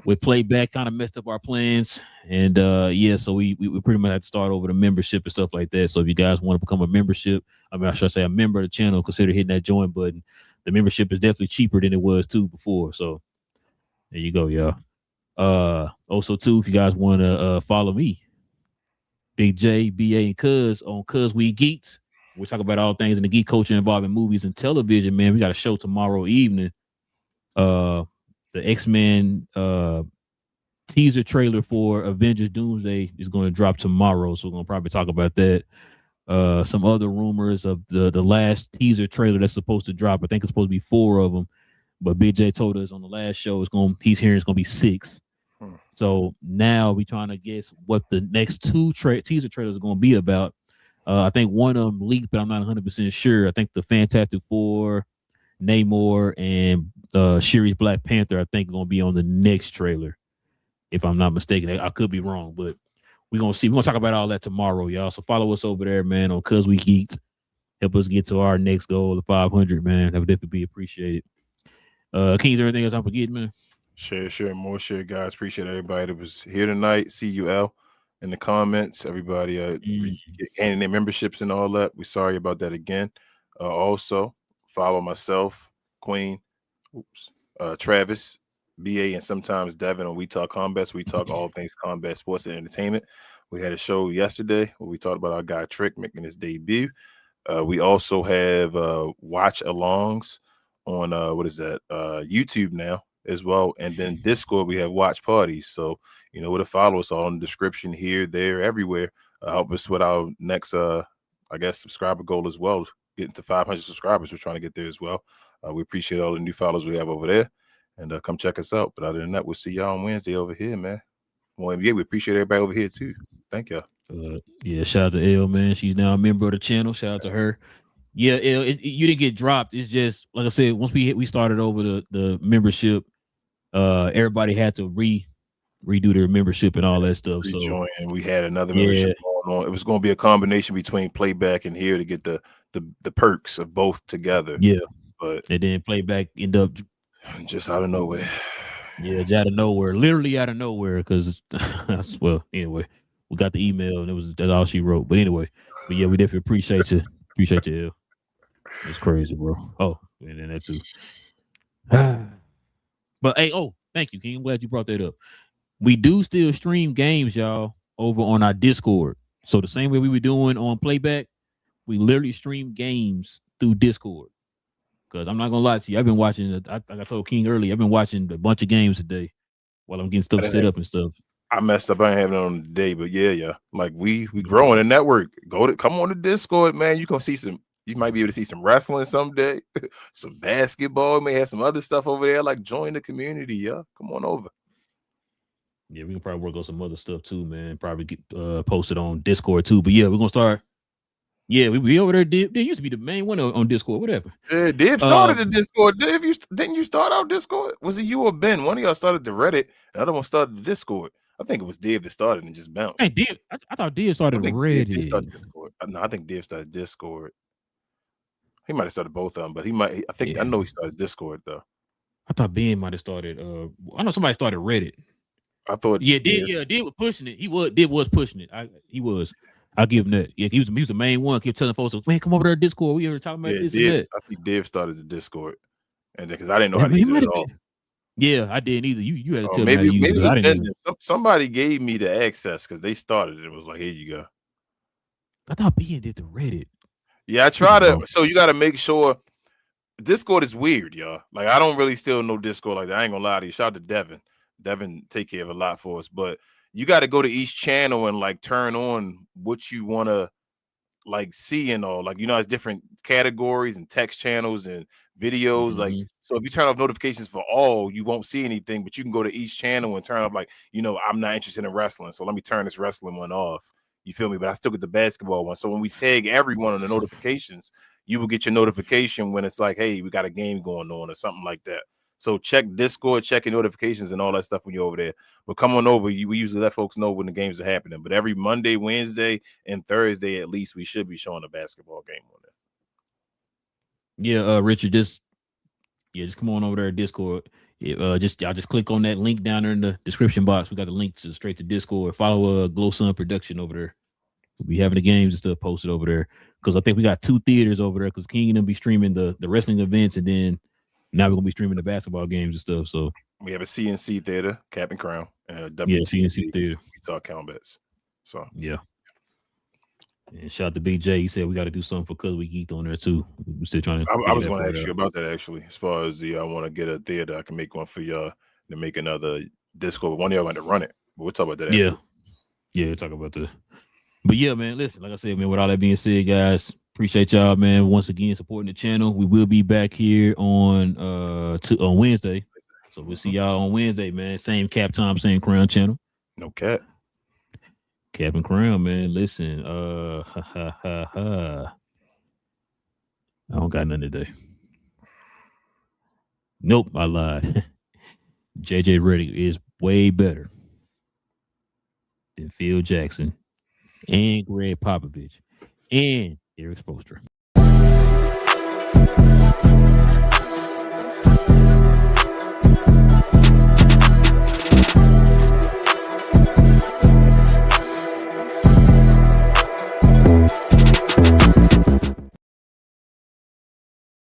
with playback, kind of messed up our plans, and yeah, so we pretty much had to start over the membership and stuff like that. So if you guys want to become a membership, I should say a member of the channel, consider hitting that join button. The membership is definitely cheaper than it was too before. So there you go, y'all. Also too, if you guys want to follow me, Big J, BA, and Cuz on Cuz We Geeks. We talk about all things in the geek culture involving movies and television, man. We got a show tomorrow evening. The X-Men teaser trailer for Avengers Doomsday is going to drop tomorrow, so we're going to probably talk about that. Some other rumors of the last teaser trailer that's supposed to drop. I think it's supposed to be 4 of them, but Big J told us on the last show he's hearing it's going to be 6. So now we're trying to guess what the next 2 teaser trailers are going to be about. I think one of them leaked, but I'm not 100% sure. I think the Fantastic Four, Namor, and Shuri's Black Panther, I think, are going to be on the next trailer, if I'm not mistaken. I could be wrong, but we're going to see. We're going to talk about all that tomorrow, y'all. So follow us over there, man, on Cuz We Geeks. Help us get to our next goal of 500, man. That would definitely be appreciated. King, is there anything else I'm forgetting, man? Share, more share, guys. Appreciate everybody that was here tonight. See you out in the comments. Everybody handing their memberships and all that. We're sorry about that again. Also, follow myself, Queen, Travis, BA, and sometimes Devin on We Talk Combat. We talk all things combat, sports, and entertainment. We had a show yesterday where we talked about our guy Trick making his debut. We also have watch alongs on YouTube now as well, and then Discord we have watch parties. So you know where to follow us, all in the description here, there, everywhere. Help us with our next subscriber goal as well, getting to 500 subscribers. We're trying to get there as well. We appreciate all the new followers we have over there, and come check us out. But other than that, we'll see y'all on Wednesday over here, man. Well, yeah, we appreciate everybody over here too. Thank y'all. Yeah, shout out to Elle, man. She's now a member of the channel. Shout out to her. Yeah, Elle, you didn't get dropped. It's just like I said, once we started over the membership, everybody had to redo their membership and all that stuff. So and we had another membership going on. It was going to be a combination between playback and here to get the perks of both together. Yeah, but and then playback end up just out of nowhere. Yeah, just out of nowhere, literally out of nowhere. Because well, anyway, we got the email and that's all she wrote. But anyway, yeah, we definitely appreciate you. Appreciate you, Elle. It's crazy, bro. Oh, and then that too. But hey, thank you, King. I'm glad you brought that up. We do still stream games, y'all, over on our Discord. So the same way we were doing on playback, we literally stream games through Discord. Because I'm not gonna lie to you, I've been watching. Like I told King earlier, I've been watching a bunch of games today while I'm getting stuff set up and stuff. I messed up. I ain't having it on today, but yeah. Like we growing a network. Come on the Discord, man. You can see some. You might be able to see some wrestling someday, some basketball. May have some other stuff over there. Like join the community, yeah. Come on over. Yeah, we can probably work on some other stuff too, man. Probably get posted on Discord too. But yeah, we're gonna start. Yeah, we over there. There used to be the main one on Discord, whatever. Yeah, Div started the Discord. Div, didn't you start out Discord? Was it you or Ben? One of y'all started the Reddit, the other one started the Discord. I think it was Div that started and just bounced. Hey, Div, I thought Div started Reddit. No, I think Div started Discord. He might have started both of them, but I know he started Discord though. I thought Ben might have started. I know somebody started Reddit. I thought. Did was pushing it. He was pushing it. He was. I'll give him that. Yeah, he was the main one. Kept telling folks, man, come over there to Discord. We were talking about this and that. I think Div started the Discord, and because I didn't know Yeah, how to use it at all. Yeah, I didn't either. You had to tell maybe me how to use it. I didn't know. Somebody gave me the access because they started it. It was like, here you go. I thought Ben did the Reddit. Yeah, I try to. So you got to make sure. Discord is weird, y'all. Like, I don't really still know Discord like that. I ain't gonna lie to you. Shout out to Devin. Devin take care of a lot for us, but you got to go to each channel and like turn on what you want to like see and all. Like, it's different categories and text channels and videos. Mm-hmm. Like, so if you turn off notifications for all, you won't see anything, but you can go to each channel and turn up like, I'm not interested in wrestling, so let me turn this wrestling one off. You feel me? But I still get the basketball one. So when we tag everyone on the notifications, you will get your notification when it's like, hey, we got a game going on or something like that. So check Discord, check your notifications and all that stuff when you're over there. But come on over. We usually let folks know when the games are happening. But every Monday, Wednesday, and Thursday, at least, we should be showing a basketball game on there. Yeah, Richard, just come on over there to Discord. Y'all just click on that link down there in the description box. We got the link straight to Discord. Follow Glow Sun Production over there. We'll be having the games and stuff posted over there because I think we got 2 theaters over there because King and them be streaming the wrestling events, and then now we're gonna be streaming the basketball games and stuff. So we have a CNC theater, Captain Crown, CNC theater. We talk count bets. So yeah. And shout out to Big J. He said we got to do something for Cause We Geeked on there too. We're still trying to. I was going to ask you about that actually. As far as I want to get a theater, I can make one for y'all to make another Discord. One of y'all want to run it, but we'll talk about that. Yeah, we'll talk about that. But yeah, man, listen, like I said, man, with all that being said, guys, appreciate y'all, man, once again supporting the channel. We will be back here on Wednesday. So we'll see y'all on Wednesday, man. Same cap time, same crown channel. No cap. Cap and crown, man. Listen, I don't got nothing today. Nope, I lied. JJ Redick is way better than Phil Jackson and Greg Popovich and Eric Spoelstra.